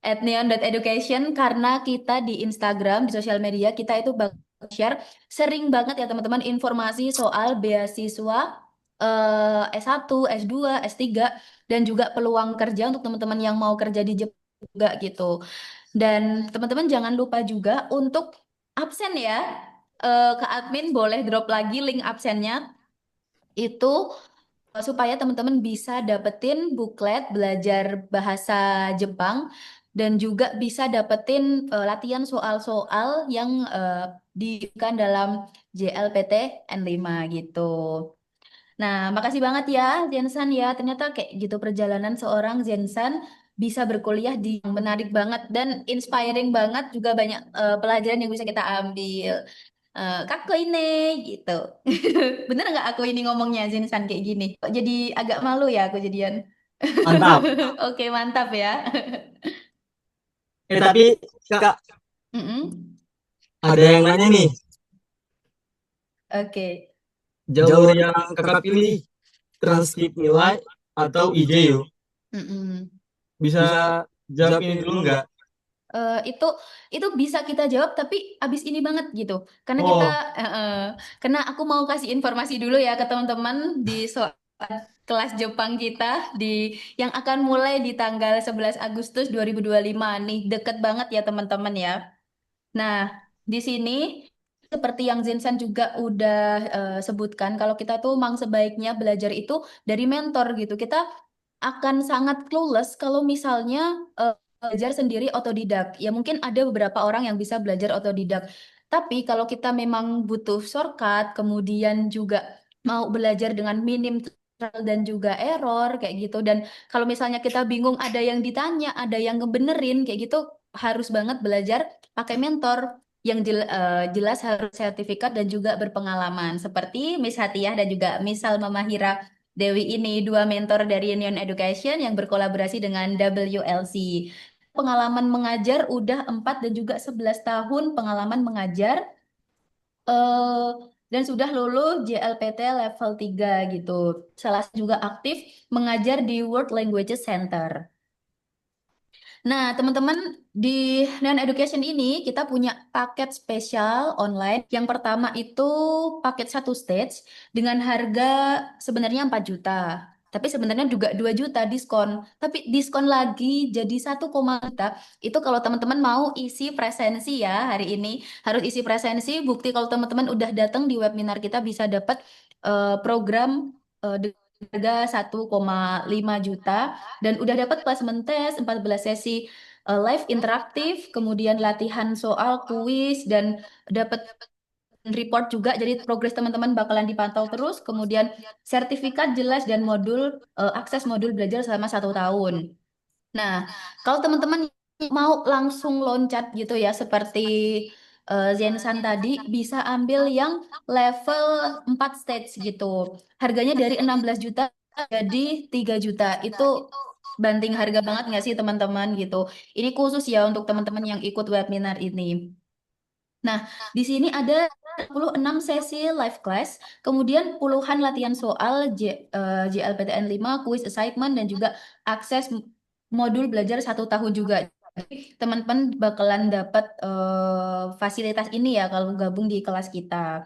@neon.education, karena kita di Instagram, di sosial media kita itu bakal share sering banget ya teman-teman informasi soal beasiswa S1, S2, S3 dan juga peluang kerja untuk teman-teman yang mau kerja di Jepang juga gitu. Dan teman-teman jangan lupa juga untuk absen ya. Ke admin boleh drop lagi link absennya itu supaya teman-teman bisa dapetin buklet belajar bahasa Jepang dan juga bisa dapetin latihan soal-soal yang diberikan dalam JLPT N5 gitu. Nah, makasih banget ya Zensan ya. Ternyata kayak gitu perjalanan seorang Zensan bisa berkuliah di yang menarik banget dan inspiring banget, juga banyak pelajaran yang bisa kita ambil. Kaku ini gitu. Bener nggak aku ini ngomongnya Zinsan kayak gini? Kok jadi agak malu ya aku jadian. Mantap. Oke, mantap ya. Tapi Kak, Mm-mm. ada yang nanya nih, Oke. jalur yang Kakak pilih transkrip nilai atau IJU? Mm-mm. Bisa jawab ini dulu nggak? Eh, itu itu bisa kita jawab tapi abis ini banget gitu. Karena kita Oh, eh, eh, karena aku mau kasih informasi dulu ya ke teman-teman di soal kelas Jepang kita di yang akan mulai di tanggal 11 Agustus 2025 nih. Deket banget ya teman-teman ya. Nah, di sini seperti yang Zinsan juga udah sebutkan, kalau kita tuh mang sebaiknya belajar itu dari mentor gitu. Kita akan sangat clueless kalau misalnya belajar sendiri otodidak. Ya mungkin ada beberapa orang yang bisa belajar otodidak. Tapi kalau kita memang butuh shortcut, kemudian juga mau belajar dengan minim trial dan juga error kayak gitu. Dan kalau misalnya kita bingung, ada yang ditanya, ada yang ngebenerin kayak gitu, harus banget belajar pakai mentor yang jelas harus sertifikat dan juga berpengalaman. Seperti Miss Hatiah dan juga Miss Salma Mahira Dewi ini, dua mentor dari Union Education yang berkolaborasi dengan WLC. Pengalaman mengajar udah 4 dan juga 11 tahun pengalaman mengajar eh dan sudah lulus JLPT level 3 gitu. Salah satu juga aktif mengajar di World Languages Center. Nah, teman-teman, di Non Education ini kita punya paket spesial online. Yang pertama itu paket satu stage dengan harga sebenarnya 4 juta. Tapi sebenarnya juga 2 juta diskon. Tapi diskon lagi jadi 1, juta. Itu kalau teman-teman mau isi presensi ya hari ini. Harus isi presensi. Bukti kalau teman-teman udah datang di webinar kita bisa dapat program dengan harga 1,5 juta dan udah dapat placement test 14 sesi live interaktif, kemudian latihan soal, kuis, dan dapat report juga. Jadi progres teman-teman bakalan dipantau terus, kemudian sertifikat jelas dan akses modul belajar selama 1 tahun. Nah, kalau teman-teman mau langsung loncat gitu ya, seperti Zensan tadi, bisa ambil yang level 4 stage gitu. Harganya dari 16 juta jadi 3 juta. Itu banting harga banget nggak sih teman-teman gitu. Ini khusus ya untuk teman-teman yang ikut webinar ini. Nah, di sini ada 26 sesi live class, kemudian puluhan latihan soal JLPTN 5, kuis assignment, dan juga akses modul belajar 1 tahun juga. Jadi, teman-teman bakalan dapat fasilitas ini ya kalau gabung di kelas kita.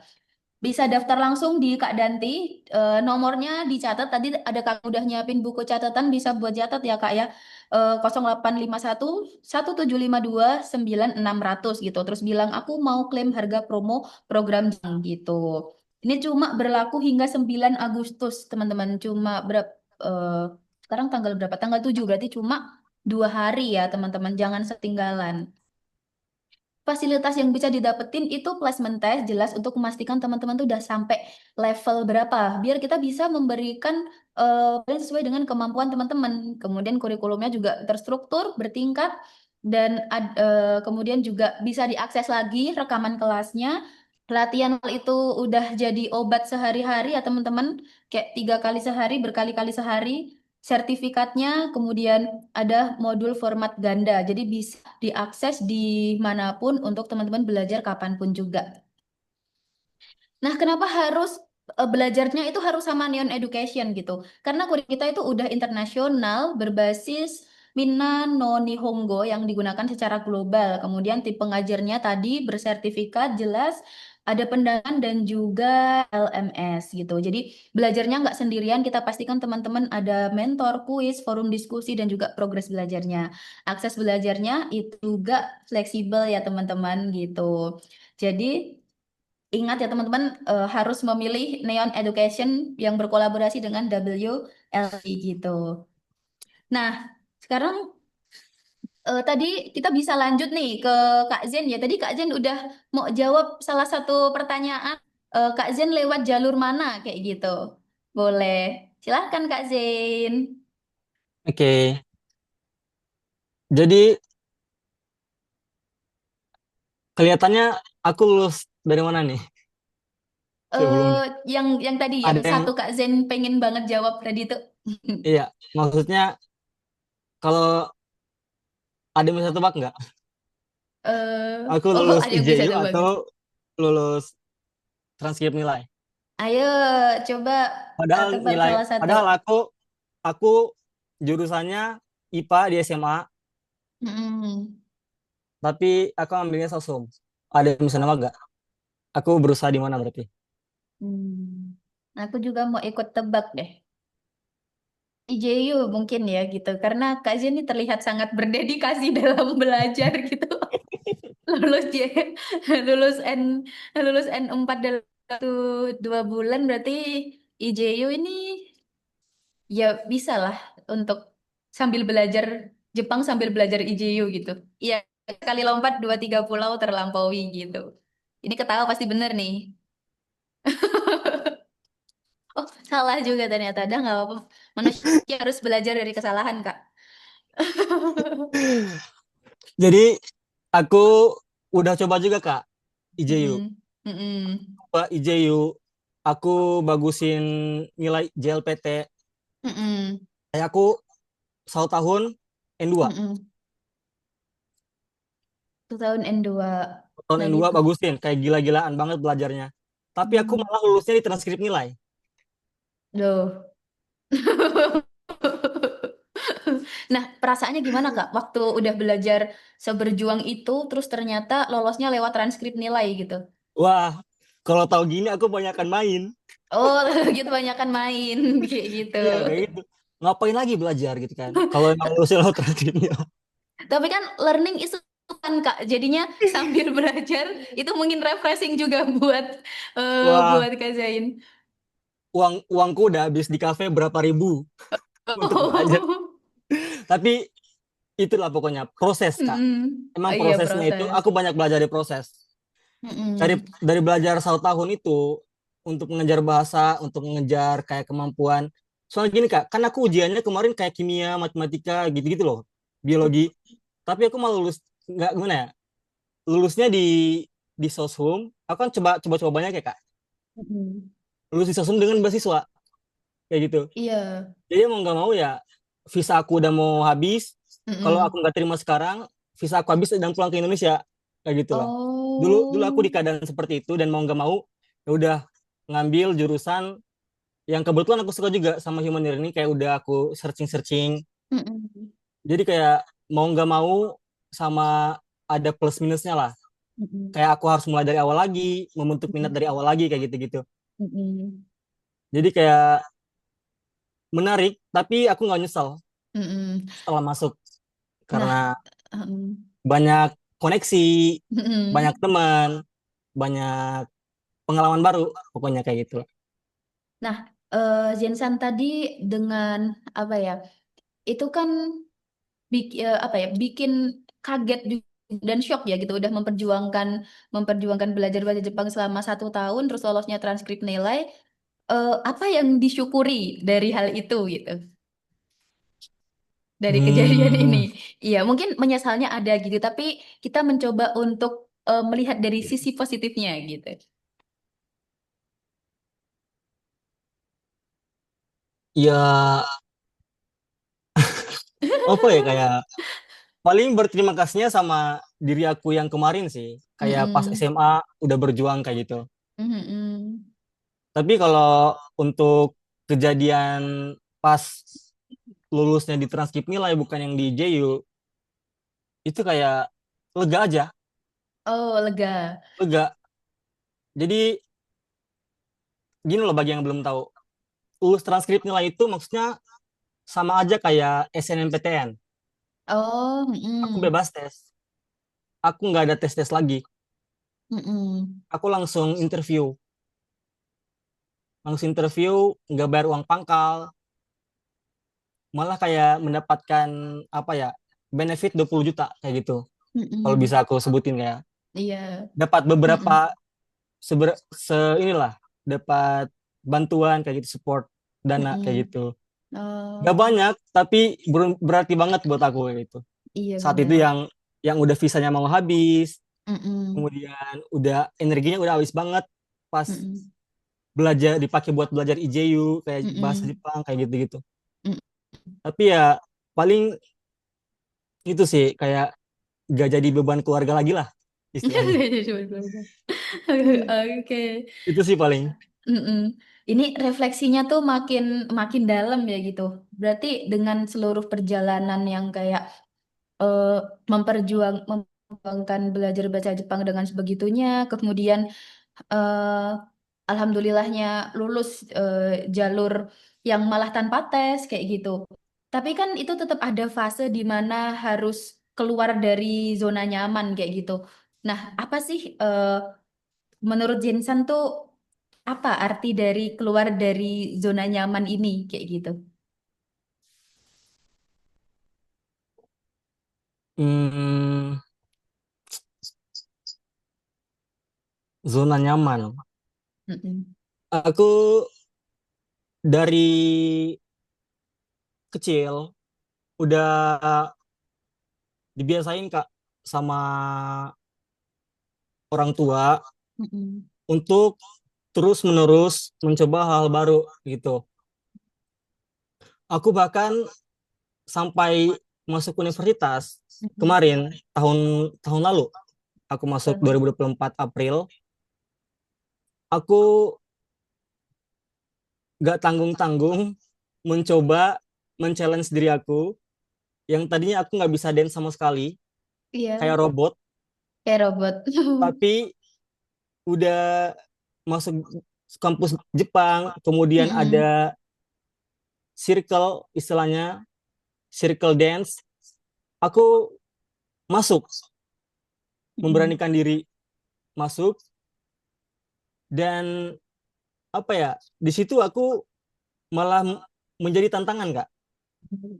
Bisa daftar langsung di Kak Danti, nomornya dicatat. Tadi ada Kak udah nyiapin buku catatan, bisa buat catat ya Kak ya. 0851 1752 9600 gitu. Terus bilang aku mau klaim harga promo program gitu. Ini cuma berlaku hingga 9 Agustus teman-teman. Cuma berapa sekarang tanggal berapa? Tanggal 7 berarti cuma 2 hari ya teman-teman. Jangan setinggalan. Fasilitas yang bisa didapetin itu placement test jelas untuk memastikan teman-teman tuh udah sampai level berapa biar kita bisa memberikan sesuai dengan kemampuan teman-teman. Kemudian kurikulumnya juga terstruktur, bertingkat dan kemudian juga bisa diakses lagi rekaman kelasnya. Latihan itu udah jadi obat sehari-hari ya teman-teman, kayak 3 kali sehari, berkali-kali sehari. sertifikatnya, kemudian ada modul format ganda. Jadi bisa diakses dimanapun untuk teman-teman belajar kapanpun juga. Nah, kenapa harus belajarnya itu harus sama Neon Education gitu? Karena kurikulum kita itu udah internasional berbasis Minna no Nihongo yang digunakan secara global. Kemudian tipe pengajarnya tadi bersertifikat jelas, ada pendanaan dan juga LMS gitu. Jadi belajarnya nggak sendirian, kita pastikan teman-teman ada mentor, kuis, forum diskusi, dan juga progres belajarnya. Akses belajarnya itu juga fleksibel ya teman-teman gitu. Jadi ingat ya teman-teman, harus memilih Neon Education yang berkolaborasi dengan WLI gitu. Nah, sekarang tadi kita bisa lanjut nih ke Kak Zen ya. Tadi Kak Zen udah mau jawab salah satu pertanyaan. Kak Zen lewat jalur mana kayak gitu. Boleh. Silahkan Kak Zen. Oke, jadi kelihatannya aku lulus dari mana nih Eh, sebelumnya? yang tadi yang Ada yang, satu Kak Zen pengen banget jawab tadi tuh. iya, maksudnya kalau ada yang bisa tebak nggak? Aku Oh, lulus ada yang bisa IJU tebak. atau lulus transkrip nilai? Ayo, coba Padahal tebak nilai, salah satu. padahal aku jurusannya IPA di SMA, Mm-mm. tapi aku ambilnya sosum. Ada yang bisa nembak nggak? Aku berusaha di mana berarti? Hmm. Aku juga mau ikut tebak deh. IJU mungkin ya gitu. Karena Kak Jen ini terlihat sangat berdedikasi dalam belajar gitu. Lulus J, lulus N, lulus N4 dalam waktu 2 bulan berarti IJU ini ya bisa lah untuk sambil belajar Jepang sambil belajar IJU gitu. Iya, kali lompat 2-3 pulau terlampaui gitu. Ini ketawa pasti bener nih. Oh, salah juga ternyata. Dah nggak apa-apa. Manusia harus belajar dari kesalahan, Kak. Jadi aku udah coba juga Kak, IJU. Mm-mm. Mm-mm. Pak IJU, aku bagusin nilai JLPT. Mm-mm. Kayak aku 1 tahun N2. Mm-mm. 2 tahun N2. Tahun Dan N2 itu. bagusin, kayak gila-gilaan banget belajarnya. Tapi aku Hmm. malah lulusnya di transkrip nilai. Loh. Nah, perasaannya gimana, Kak? Waktu udah belajar seberjuang itu, terus ternyata lolosnya lewat transkrip nilai gitu. Wah, kalau tahu gini aku banyakkan main. Oh, gitu banyakan main kayak gitu. Iya, kayak gitu. Ngapain lagi belajar gitu kan? Kalau emang lulusnya lewat transkrip nilai. Tapi kan learning is fun, Kak. Jadinya sambil belajar itu mungkin refreshing juga buat Wah, buat Kak Zain. uangku udah habis di kafe berapa ribu untuk belajar. Oh. Tapi itulah pokoknya proses, Kak. Mm-mm. Emang Oh iya, prosesnya itu proses. aku banyak belajar di proses. Mm-mm. Dari belajar 1 tahun itu untuk mengejar bahasa, untuk mengejar kayak kemampuan. Soalnya gini Kak, kan aku ujiannya kemarin kayak kimia, matematika gitu-gitu loh, biologi. Tapi aku malah lulus nggak gimana ya? Lulusnya di Soshum. Aku kan coba banyak ya Kak. Mm-mm. Lulus di Soshum dengan beasiswa kayak gitu. Iya. Jadi mau nggak mau ya, visa aku udah mau habis. Kalau aku Mm-mm. nggak terima sekarang, visa aku habis dan pulang ke Indonesia kayak gitulah. Dulu dulu aku di Oh. keadaan seperti itu dan mau nggak mau ya udah ngambil jurusan yang kebetulan aku suka juga sama human learning, kayak udah aku searching-searching. Mm-mm. Jadi kayak mau nggak mau sama ada plus minusnya lah. Mm-mm. Kayak aku harus mulai dari awal lagi, membentuk minat dari awal lagi kayak gitu-gitu. Mm-mm. Jadi kayak menarik, tapi aku nggak nyesal Mm-mm. setelah masuk Nah, karena mm-mm. banyak koneksi, banyak Mm-mm. teman, banyak pengalaman baru, pokoknya kayak gitu. Nah, Zensan tadi dengan apa ya? Itu kan apa ya? Bikin kaget dan shock ya gitu. Udah memperjuangkan belajar bahasa Jepang selama 1 tahun, terus lolosnya transkrip nilai. Apa yang disyukuri dari hal itu gitu? Dari kejadian ini. Hmm, Iya, mungkin menyesalnya ada gitu, tapi kita mencoba untuk melihat dari sisi positifnya gitu. ya apa ya, kayak paling berterima kasihnya sama diri aku yang kemarin sih. Kayak pas Mm-mm. SMA udah berjuang kayak gitu. Mm-mm. Tapi kalau untuk kejadian pas lulusnya di Transkip Nilai bukan yang di JU, itu kayak lega aja, Oh, lega. lega. Jadi gini loh bagi yang belum tahu, lulus transkrip nilai itu maksudnya sama aja kayak SNMPTN. Oh, Aku mm-mm. bebas tes, aku nggak ada tes-tes lagi. Mm-mm. Aku langsung interview, nggak bayar uang pangkal, malah kayak mendapatkan apa ya, benefit 20 juta kayak gitu. Kalau Mm-mm. bisa aku sebutin kayak Iya. dapat beberapa Mm-mm. inilah, dapat bantuan kayak gitu, support dana kayak Mm-mm. gitu. Gak Oh, banyak, tapi berarti banget buat aku kayak gitu. iya Saat itu benar. yang udah visanya mau habis, Mm-mm. kemudian udah energinya udah habis banget pas Mm-mm. belajar, dipakai buat belajar IJU kayak bahasa Mm-mm. Jepang kayak gitu-gitu. Mm-mm. Tapi ya paling itu sih kayak gak jadi beban keluarga lagi lah istilahnya. Oke. Itu sih paling. Mm-mm. Ini refleksinya tuh makin makin dalam ya gitu. Berarti dengan seluruh perjalanan yang kayak eh, memperjuangkan belajar bahasa Jepang dengan sebegitunya, kemudian eh, alhamdulillahnya lulus jalur yang malah tanpa tes kayak gitu. Tapi kan itu tetap ada fase di mana harus keluar dari zona nyaman kayak gitu. Nah, apa sih menurut Jensen tuh apa arti dari keluar dari zona nyaman ini kayak gitu? Hmm, zona nyaman. Mm-mm. Aku dari kecil udah dibiasain Kak sama orang tua Mm-mm. untuk terus-menerus mencoba hal baru gitu. Aku bahkan sampai masuk universitas Mm-mm. kemarin, tahun tahun lalu, aku masuk Betul. 2024 April, aku gak tanggung-tanggung mencoba men-challenge diri aku yang tadinya aku nggak bisa dance sama sekali, Iya, kayak robot, kayak robot. tapi udah masuk kampus Jepang, kemudian Mm-mm. ada circle istilahnya, circle dance, aku masuk, Mm-mm. memberanikan diri masuk, dan apa ya, di situ aku malah menjadi tantangan Kak,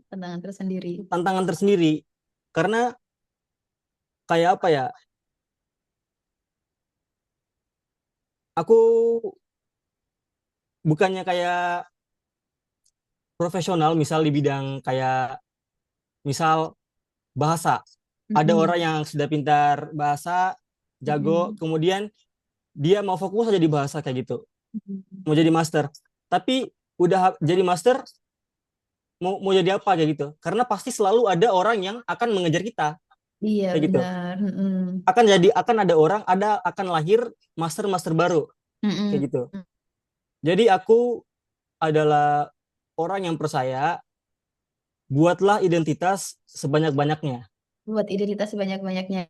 Tantangan tersendiri. tantangan tersendiri, karena kayak apa ya, aku bukannya kayak profesional misal di bidang kayak misal bahasa, ada orang Mm-mm. yang sudah pintar bahasa, jago, Mm-mm. kemudian dia mau fokus aja di bahasa kayak gitu, Mm-mm. mau jadi master, tapi udah jadi master mau jadi apa kayak gitu, karena pasti selalu ada orang yang akan mengejar kita Iya, kayak gitu, benar. Mm-mm. akan ada orang, akan lahir master master baru kayak Mm-mm. gitu. Jadi aku adalah orang yang percaya, buatlah identitas sebanyak-banyaknya. Buat identitas sebanyak-banyaknya.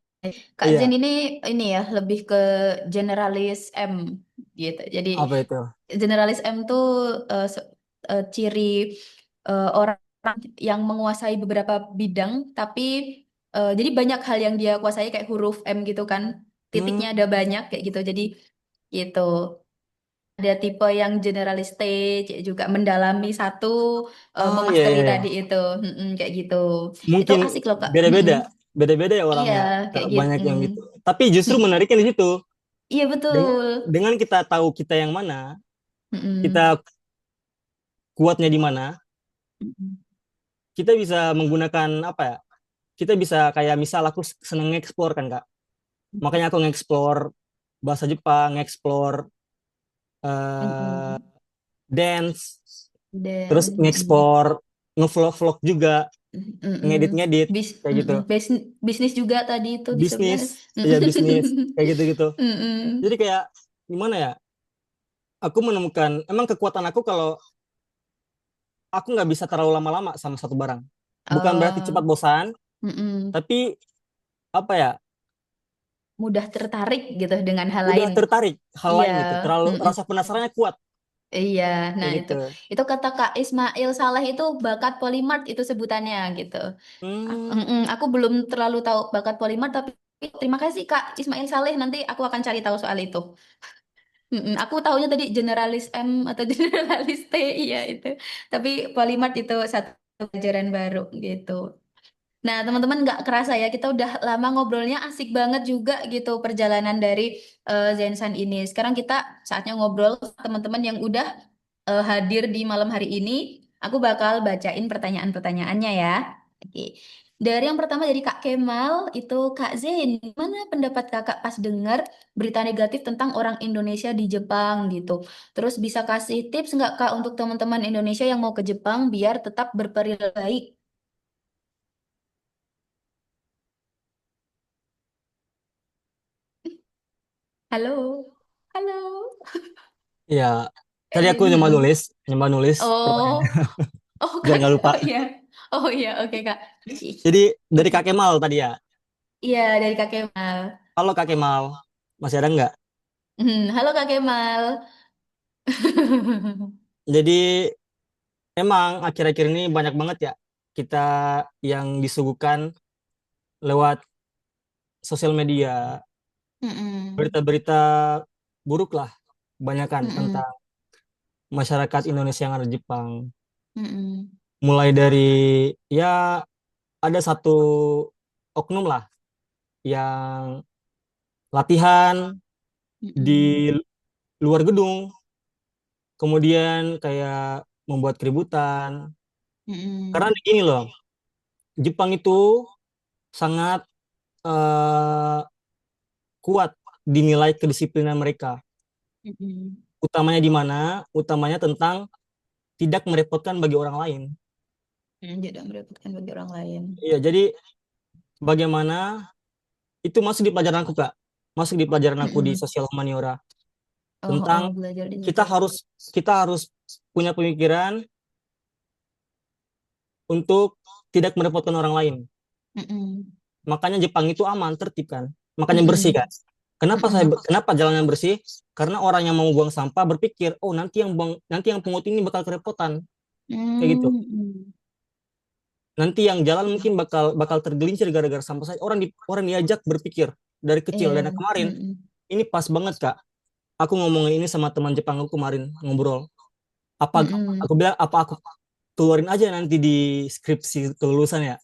Kak Zen Iya, ini ya lebih ke generalis M gitu. Jadi apa itu? generalis M tuh ciri orang yang menguasai beberapa bidang, tapi jadi banyak hal yang dia kuasai kayak huruf M gitu kan, titiknya ada Hmm, banyak kayak gitu. Jadi gitu. Ada tipe yang generalis stage juga mendalami satu, ah iya, memasteri iya, tadi iya. itu. Mm-mm, kayak gitu. Itu Mungkin asik loh Kak. Mm-mm. beda-beda, beda-beda ya Iya, orangnya, kayak Kak, gitu. banyak yang Mm. gitu. Tapi justru Mm. menariknya di situ. Iya Dengan, betul. dengan kita tahu kita yang mana, Mm-mm. kita kuatnya di mana, Mm-mm. kita bisa menggunakan apa ya? Kita bisa kayak misal aku seneng nge-explore kan Kak. Makanya aku nge-explore bahasa Jepang, nge-explore Mm-mm. dance, terus Dan mm-mm. nge-explore nge-vlog-vlog juga. Mm-mm. ngedit-ngedit kayak gitu. Mm-mm. Bisnis juga tadi itu disebutnya. Bisnis, ya bisnis kayak gitu-gitu. Mm-mm. Jadi kayak gimana ya? Aku menemukan emang kekuatan aku kalau aku nggak bisa terlalu lama-lama sama satu barang. Bukan berarti cepat Oh, bosan, mm-mm. tapi apa ya? Mudah tertarik gitu dengan hal Udah lain. tertarik hal Iya, lain gitu. Terlalu mm-mm. rasa penasarannya kuat Iya. Nah kayak itu, gitu. kata Kak Ismail Saleh itu bakat polimart itu sebutannya gitu. Hmm, Aku belum terlalu tahu bakat polimart, tapi terima kasih Kak Ismail Saleh. Nanti aku akan cari tahu soal itu. Aku tahunya tadi generalis M atau generalis T, iya itu. Tapi polimart itu satu pelajaran baru gitu. Nah, teman-teman nggak kerasa ya, kita udah lama ngobrolnya, asik banget juga gitu perjalanan dari Zensan ini. Sekarang kita saatnya ngobrol sama teman-teman yang udah hadir di malam hari ini. Aku bakal bacain pertanyaan-pertanyaannya ya. Oke. Dari yang pertama dari Kak Kemal, itu Kak Zain, gimana pendapat Kakak pas dengar berita negatif tentang orang Indonesia di Jepang gitu? Terus bisa kasih tips nggak Kak untuk teman-teman Indonesia yang mau ke Jepang biar tetap berperilaku baik? Halo, halo. ya. Tadi aku Mm-mm. nyoba nulis pertanyaan Oh, oh biar Kak, nggak lupa. oh iya, oh iya, oke Kak. Ih, Jadi dari oke. Kak Kemal tadi ya. Iya dari Kak Kemal. Halo Kak Kemal, masih ada nggak? Halo Kak Kemal. Jadi emang akhir-akhir ini banyak banget ya kita yang disuguhkan lewat sosial media, Mm-mm. berita-berita buruk lah, kebanyakan Mm-mm. tentang masyarakat Indonesia yang ada di Jepang. Mm-mm. Mulai dari ya ada satu oknum lah yang latihan Mm-mm. di luar gedung, kemudian kayak membuat keributan. Karena Mm-mm. gini loh, Jepang itu sangat eh, kuat dinilai kedisiplinan mereka. Mm-mm. Utamanya di mana? Utamanya tentang tidak merepotkan bagi orang lain. Tidak merepotkan bagi orang lain. Iya, jadi bagaimana itu masuk di pelajaran aku, Kak. Masuk di pelajaran aku di Mm-mm. sosial humaniora Oh, tentang oh, belajar di kita situ. harus kita harus punya pemikiran untuk tidak merepotkan orang lain. Mm-mm. Makanya Jepang itu aman, tertib kan. Makanya bersih kan. Mm-mm. Mm-mm. Kenapa jalannya bersih? Karena orang yang mau buang sampah berpikir, oh nanti yang pungut ini bakal kerepotan kayak gitu. Mm-mm. Nanti yang jalan mungkin bakal bakal tergelincir gara-gara sampah saja. Orang diajak berpikir dari kecil. Dan Iya. kemarin Mm-mm. ini pas banget Kak. Aku ngomongin ini sama teman Jepang aku kemarin ngobrol. Apa Mm-mm. aku bilang apa aku keluarin aja nanti di skripsi kelulusan ya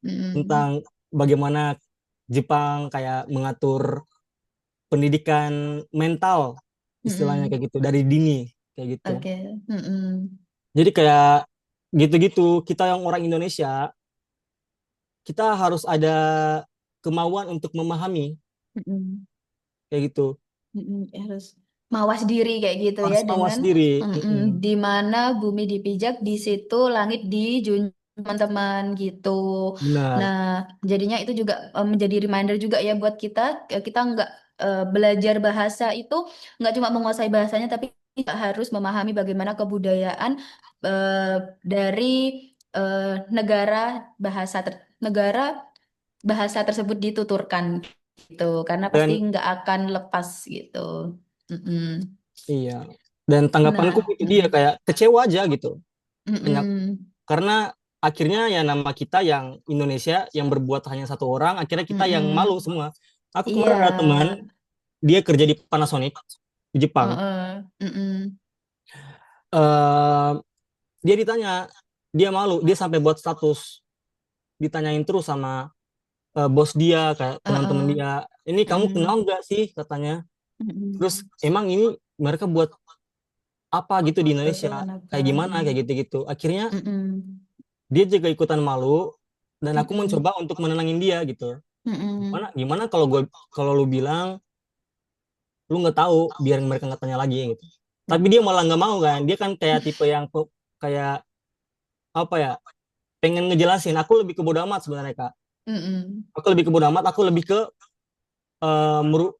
Mm-mm. tentang bagaimana Jepang kayak mengatur pendidikan mental istilahnya Mm-mm. kayak gitu dari dini kayak gitu. Oke. Mm-mm. Jadi kayak gitu-gitu kita yang orang Indonesia kita harus ada kemauan untuk memahami Mm-mm. kayak gitu. Harus mawas diri kayak gitu ya Harus mawas dengan diri. di mana bumi dipijak di situ langit dijunjung teman-teman gitu. Benar. Nah, jadinya itu juga menjadi reminder juga ya buat kita kita nggak belajar bahasa itu nggak cuma menguasai bahasanya tapi kita harus memahami bagaimana kebudayaan eh, dari eh, negara negara bahasa tersebut dituturkan gitu karena pasti Dan nggak akan lepas gitu. Mm-mm. iya. Dan tanggapanku Nah, itu dia kayak kecewa aja gitu. mm-mm. Karena akhirnya ya nama kita yang Indonesia yang berbuat hanya satu orang, akhirnya kita yang malu Mm-mm. semua. Aku Iya, kemarin ada teman, dia kerja di Panasonic di Jepang. heeh. Mm-mm. eh Dia ditanya, dia malu, dia sampai buat status, ditanyain terus sama bos dia, kayak teman-teman Heeh. dia. Ini kamu kenal Mm-mm. nggak sih katanya? Terus Mm-mm. emang ini mereka buat apa gitu di Indonesia? Kebutuhan apa? Kayak gimana kayak gitu-gitu. Akhirnya Mm-mm. dia juga ikutan malu dan aku Mm-mm. mencoba untuk menenangin dia gitu. Mm-mm. Gimana kalau lu bilang lu nggak tahu biar mereka nggak tanya lagi gitu. Tapi dia malah nggak mau kan. Dia kan kayak tipe yang kayak apa ya? pengen ngejelasin. Aku lebih ke bodo amat sebenarnya Kak. Mm-mm. Aku lebih ke bodo amat. Aku lebih ke eh, meru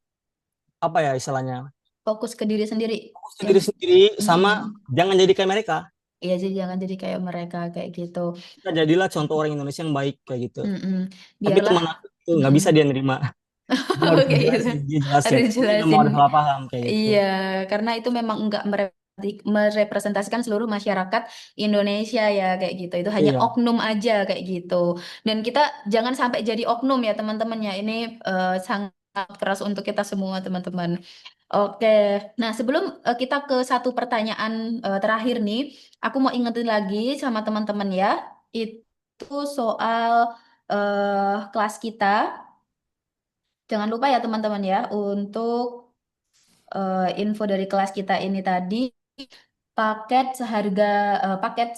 apa ya istilahnya? Fokus ke diri sendiri. Fokus ke Yang, diri sendiri sama mm-mm. jangan jadi kayak mereka. Iya, jadi jangan jadi kayak mereka kayak gitu. Kita jadilah contoh orang Indonesia yang baik kayak gitu. Mm-mm. Tapi Biarlah. teman aku itu nggak Mm-mm. bisa dia nerima. Dia harus Kayak gitu. dijelasin, dia jelasin. Harus Ini nggak mau jelasin. ada salah paham kayak gitu. Iya, karena itu memang enggak merepresentasikan seluruh masyarakat Indonesia ya kayak gitu. Itu hanya Iya. oknum aja kayak gitu. Dan kita jangan sampai jadi oknum ya teman-teman ya. Ini sangat keras untuk kita semua teman-teman. Oke, nah sebelum kita ke satu pertanyaan terakhir nih, aku mau ingetin lagi sama teman-teman ya. Itu soal kelas kita. Jangan lupa ya teman-teman ya untuk info dari kelas kita ini tadi paket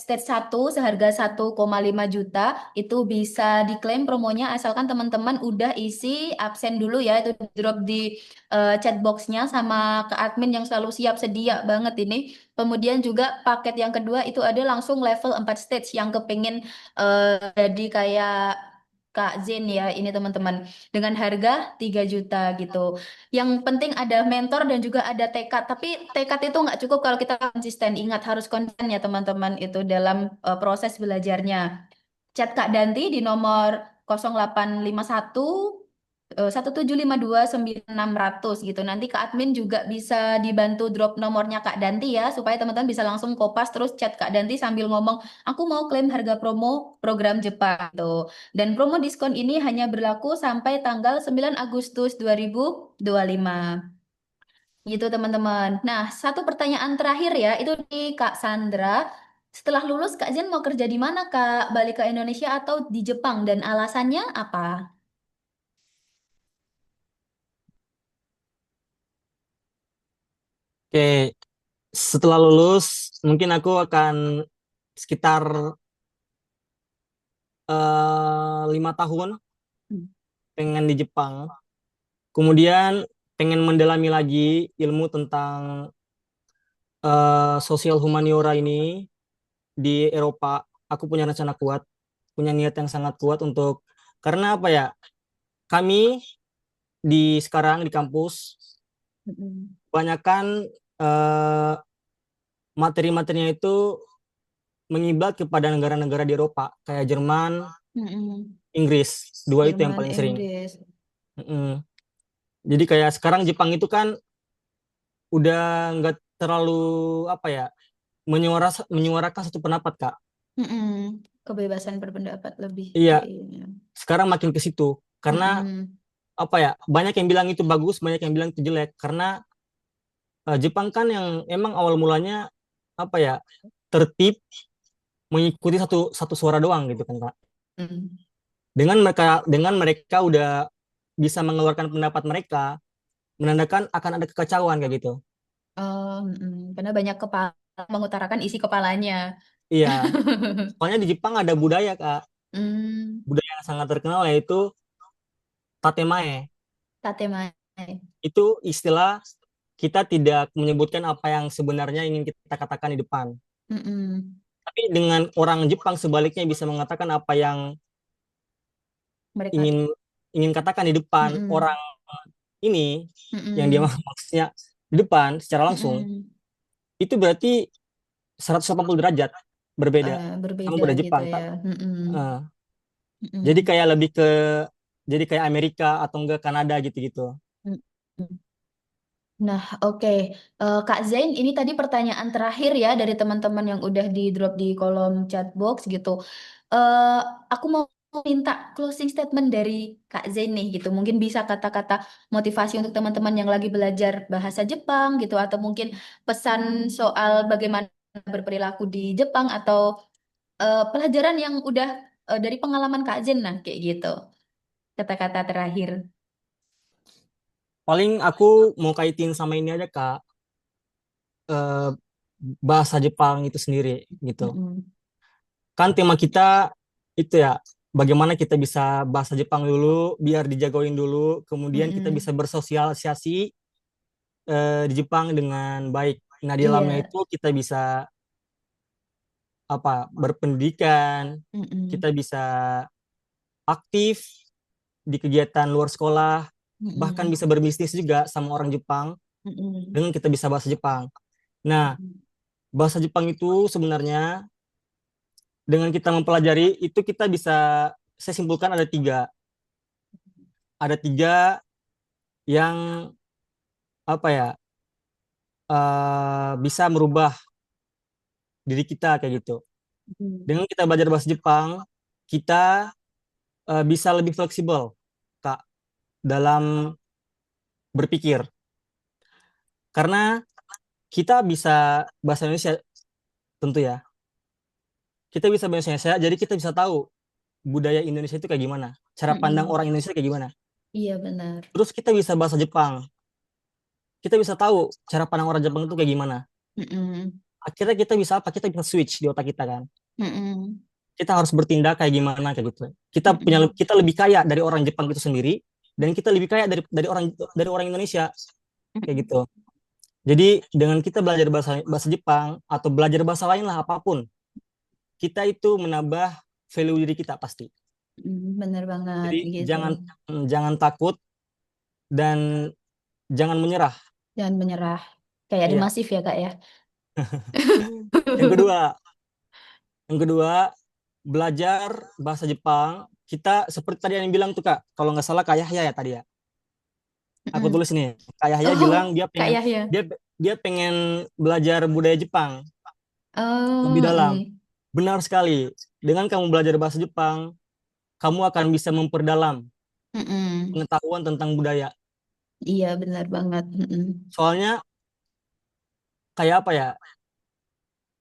stage 1 seharga 1,5 juta itu bisa diklaim promonya asalkan teman-teman udah isi absen dulu ya itu drop di chat boxnya sama ke admin yang selalu siap sedia banget ini. Kemudian juga paket yang kedua itu ada langsung level 4 stage yang kepingin jadi kayak Kak Zen ya ini teman-teman dengan harga 3 juta gitu. Yang penting ada mentor dan juga ada tekad. Tapi tekad itu nggak cukup kalau kita konsisten. Ingat harus konsisten ya teman-teman itu dalam proses belajarnya. Chat Kak Danti di nomor 0851 1752900 gitu. Nanti Kak admin juga bisa dibantu drop nomornya Kak Danti ya supaya teman-teman bisa langsung kopas terus chat Kak Danti sambil ngomong aku mau klaim harga promo program Jepang gitu. Dan promo diskon ini hanya berlaku sampai tanggal 9 Agustus 2025. Gitu teman-teman. Nah, satu pertanyaan terakhir ya, itu nih Kak Sandra. Setelah lulus Kak Zen mau kerja di mana Kak? Balik ke Indonesia atau di Jepang? Dan alasannya apa? Oke, setelah lulus mungkin aku akan sekitar 5 tahun Hmm. pengen di Jepang. Kemudian pengen mendalami lagi ilmu tentang sosial humaniora ini di Eropa. Aku punya rencana kuat, punya niat yang sangat kuat untuk karena apa ya? Kami di sekarang di kampus Mm-mm. kebanyakan eh, materi-materinya itu mengiblat kepada negara-negara di Eropa kayak Jerman, Mm-mm. Inggris. Dua itu yang Jerman, paling sering. Inggris. Mm-mm. Jadi kayak sekarang Jepang itu kan udah nggak terlalu apa ya menyuarakan satu pendapat Kak. Mm-mm. Kebebasan berpendapat lebih Iya, kayaknya. sekarang makin ke situ karena Mm-mm. apa ya banyak yang bilang itu bagus, banyak yang bilang itu jelek karena Jepang kan yang emang awal mulanya apa ya tertib mengikuti satu satu suara doang gitu kan Kak. Mm. Dengan mereka udah bisa mengeluarkan pendapat mereka menandakan akan ada kekacauan kayak gitu. Karena banyak kepala mengutarakan isi kepalanya. Iya, soalnya di Jepang ada budaya Kak, Hmm, budaya yang sangat terkenal yaitu tatemae. Tatemai. Itu istilah kita tidak menyebutkan apa yang sebenarnya ingin kita katakan di depan. Mm-mm. Tapi dengan orang Jepang sebaliknya bisa mengatakan apa yang Mereka. ingin ingin katakan di depan Mm-mm. orang ini yang dia Mm-mm. maksudnya di depan secara langsung Mm-mm. itu berarti 180 derajat berbeda sama Berbeda budaya gitu Jepang. ya. Mm-mm. Eh, jadi Mm-mm. kayak lebih ke jadi kayak Amerika atau enggak Kanada gitu-gitu. Mm-mm. Nah, oke. Kak Zain, ini tadi pertanyaan terakhir ya dari teman-teman yang udah di drop di kolom chat box gitu. Eh, aku mau minta closing statement dari Kak Zain nih gitu. Mungkin bisa kata-kata motivasi untuk teman-teman yang lagi belajar bahasa Jepang gitu, atau mungkin pesan soal bagaimana berperilaku di Jepang atau pelajaran yang udah dari pengalaman Kak Zain nah kayak gitu. Kata-kata terakhir. Paling aku mau kaitin sama ini aja Kak, eh, bahasa Jepang itu sendiri gitu. Mm-mm. Kan tema kita itu ya, bagaimana kita bisa bahasa Jepang dulu, biar dijagoin dulu, kemudian kita bisa Mm-mm. bersosialisasi di Jepang dengan baik. Nah, di dalamnya Iya. itu kita bisa apa berpendidikan, Mm-mm. kita bisa aktif di kegiatan luar sekolah, bahkan Mm-mm. bisa berbisnis juga sama orang Jepang Mm-mm. dengan kita bisa bahasa Jepang. Nah, bahasa Jepang itu sebenarnya dengan kita mempelajari itu kita bisa, saya simpulkan ada tiga. Ada tiga yang apa ya, bisa merubah diri kita kayak gitu. Mm-mm. Dengan kita belajar bahasa Jepang, kita bisa lebih fleksibel, Kak, dalam berpikir. Karena kita bisa bahasa Indonesia tentu ya. Kita bisa bahasa Indonesia, jadi kita bisa tahu budaya Indonesia itu kayak gimana, cara pandang Mm-mm. orang Indonesia kayak gimana. Iya benar. Terus kita bisa bahasa Jepang, kita bisa tahu cara pandang orang Jepang itu kayak gimana. Mm-mm. Akhirnya kita bisa apa? Kita bisa switch di otak kita kan. Mm-mm. Kita harus bertindak kayak gimana kayak gitu. Mm-mm. Kita lebih kaya dari orang Jepang itu sendiri dan kita lebih kaya dari orang Indonesia kayak Mm-mm. gitu. Jadi dengan kita belajar bahasa bahasa Jepang atau belajar bahasa lain lah apapun, kita itu menambah value diri kita pasti. Bener banget Jadi gitu. jangan takut dan jangan menyerah. Jangan menyerah. Kayak di Iya. Masif ya Kak ya. Yang kedua, yang kedua belajar bahasa Jepang. Kita seperti tadi yang bilang tuh Kak, kalau nggak salah Kak Yahya ya tadi ya. Aku Mm-mm. tulis nih, Kak Yahya bilang Oh, Kak Yahya. dia dia pengen belajar budaya Jepang lebih Oh, dalam. Benar sekali. Dengan kamu belajar bahasa Jepang, kamu akan bisa memperdalam mm-mm. pengetahuan tentang budaya. Iya benar banget. Mm-mm. Soalnya kayak apa ya?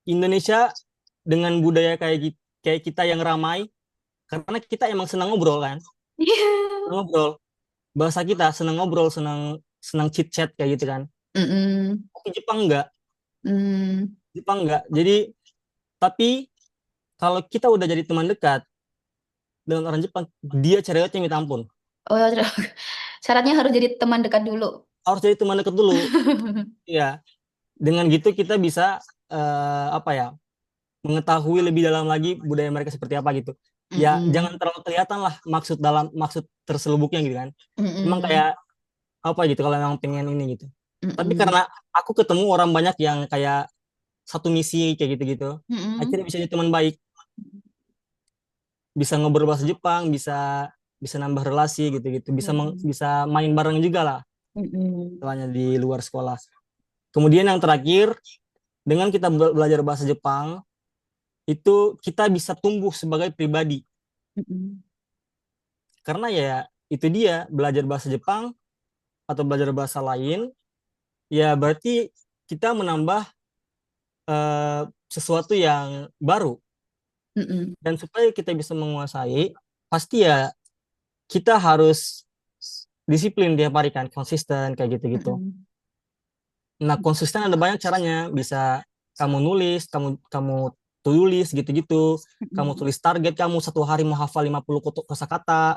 Indonesia dengan budaya kayak kita yang ramai, karena kita emang senang ngobrol kan, senang Iya. ngobrol. Bahasa kita senang ngobrol, senang senang chit chat kayak gitu kan. Mm-mm. Tapi Jepang enggak, Mm. Jepang enggak. Jadi tapi kalau kita udah jadi teman dekat dengan orang Jepang, dia cerewetnya minta ampun. Oh, syaratnya harus jadi teman dekat dulu. Harus jadi teman dekat dulu. Ya, dengan gitu kita bisa apa ya? Mengetahui lebih dalam lagi budaya mereka seperti apa gitu. Ya, Mm-mm. jangan terlalu kelihatan lah maksud terselubuknya gitu kan. Emang Mm-mm. kayak apa gitu kalau memang pengen ini gitu. Tapi Mm-mm. karena aku ketemu orang banyak yang kayak satu misi kayak gitu-gitu, akhirnya Mm-mm. bisa jadi teman baik, bisa ngobrol bahasa Jepang, bisa bisa nambah relasi gitu-gitu, Mm-mm. bisa main bareng juga lah, Mm-mm. setelahnya di luar sekolah. Kemudian yang terakhir, dengan kita belajar bahasa Jepang, itu kita bisa tumbuh sebagai pribadi. Mm-mm. Karena ya itu dia, belajar bahasa Jepang atau belajar bahasa lain, ya berarti kita menambah sesuatu yang baru. Mm-mm. Dan supaya kita bisa menguasai, pasti ya kita harus disiplin tiap hari kan, konsisten kayak gitu-gitu. Mm-mm. Nah, konsisten ada banyak caranya. Bisa kamu nulis, kamu tulis gitu-gitu. Kamu Mm-mm. tulis target kamu satu hari mau hafal 50 kosakata,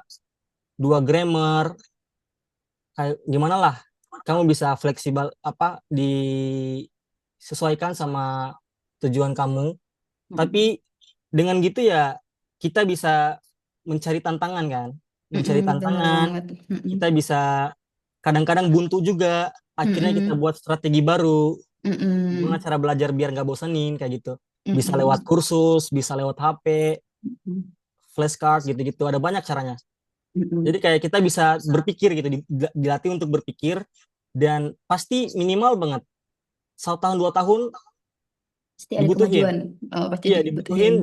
dua grammar, kayak gimana lah. Kamu bisa fleksibel apa disesuaikan sama tujuan kamu. Mm-mm. Tapi dengan gitu ya kita bisa mencari tantangan kan. Mencari Mm-mm. Bener tantangan, banget. Mm-mm. kita bisa kadang-kadang buntu juga. Akhirnya kita Mm-mm. buat strategi baru. Gimana Mm-mm. cara belajar biar nggak bosenin kayak gitu. Bisa lewat Mm-mm. kursus, bisa lewat HP, Mm-mm. flashcard gitu-gitu. Ada banyak caranya. Jadi Mm-mm. kayak kita bisa berpikir gitu, dilatih untuk berpikir dan pasti minimal banget 1 tahun 2 tahun Pasti ada dibutuhin. kemajuan. Oh, pasti Iya dibutuhin.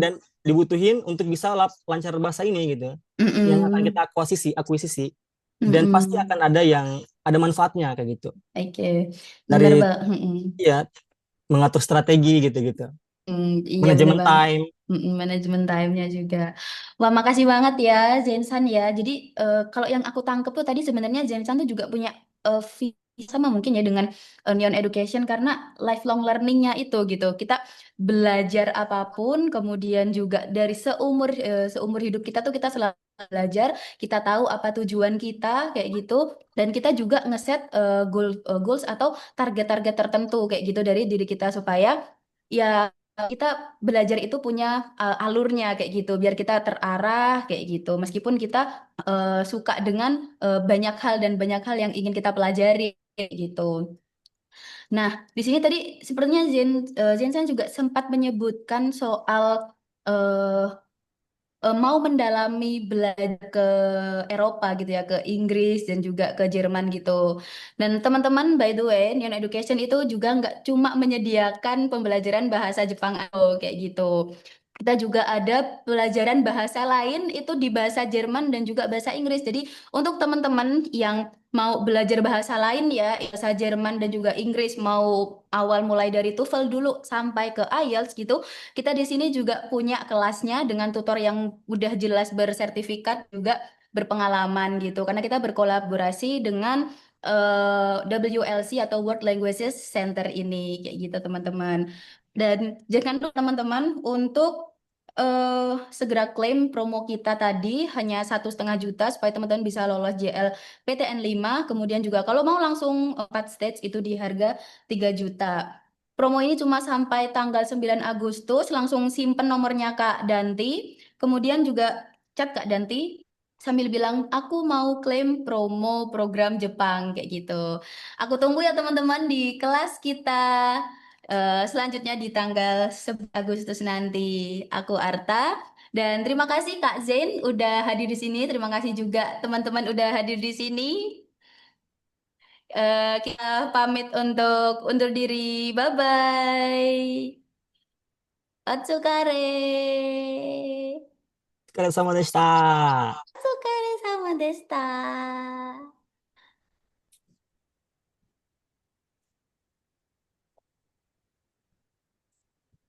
dibutuhin untuk bisa lancar bahasa ini gitu. Yang akan kita Mm-mm. akuisisi dan pasti Mm-mm. akan ada manfaatnya kayak gitu. Oke, bener Dari banget. ya mengatur strategi gitu-gitu. Iya bener Manajemen banget. time. Manajemen time-nya juga. Wah, makasih banget ya Zensan ya. Jadi kalau yang aku tangkep tuh tadi sebenarnya Zensan tuh juga punya visi sama mungkin ya dengan Neon Education karena lifelong learning-nya itu gitu. Kita belajar apapun, kemudian juga dari seumur hidup kita tuh kita selalu belajar, kita tahu apa tujuan kita kayak gitu, dan kita juga ngeset goals atau target-target tertentu kayak gitu dari diri kita supaya ya kita belajar itu punya alurnya kayak gitu, biar kita terarah kayak gitu. Meskipun kita suka dengan banyak hal dan banyak hal yang ingin kita pelajari kayak gitu. Nah, di sini tadi sepertinya Zensan juga sempat menyebutkan soal eh, mau mendalami belajar ke Eropa gitu ya, ke Inggris dan juga ke Jerman gitu. Dan teman-teman, by the way, Neon Education itu juga nggak cuma menyediakan pembelajaran bahasa Jepang kayak gitu. Kita juga ada pelajaran bahasa lain itu di bahasa Jerman dan juga bahasa Inggris. Jadi untuk teman-teman yang mau belajar bahasa lain ya, bahasa Jerman dan juga Inggris, mau awal mulai dari TOEFL dulu sampai ke IELTS gitu, kita di sini juga punya kelasnya dengan tutor yang udah jelas bersertifikat juga berpengalaman gitu. Karena kita berkolaborasi dengan WLC atau World Languages Center ini kayak gitu teman-teman. Dan jangan lupa teman-teman untuk segera klaim promo kita tadi hanya 1,5 juta supaya teman-teman bisa lolos JLPTN 5. Kemudian juga kalau mau langsung 4 stage itu di harga 3 juta. Promo ini cuma sampai tanggal 9 Agustus. Langsung simpen nomornya Kak Danti. Kemudian juga chat Kak Danti sambil bilang aku mau klaim promo program Jepang kayak gitu. Aku tunggu ya teman-teman di kelas kita selanjutnya di tanggal 11 Agustus nanti. Aku Arta dan terima kasih Kak Zain udah hadir di sini. Terima kasih juga teman-teman udah hadir di sini. Kita pamit untuk undur diri. Bye-bye. Otsukare. お疲れ様でした。お疲れ様でした。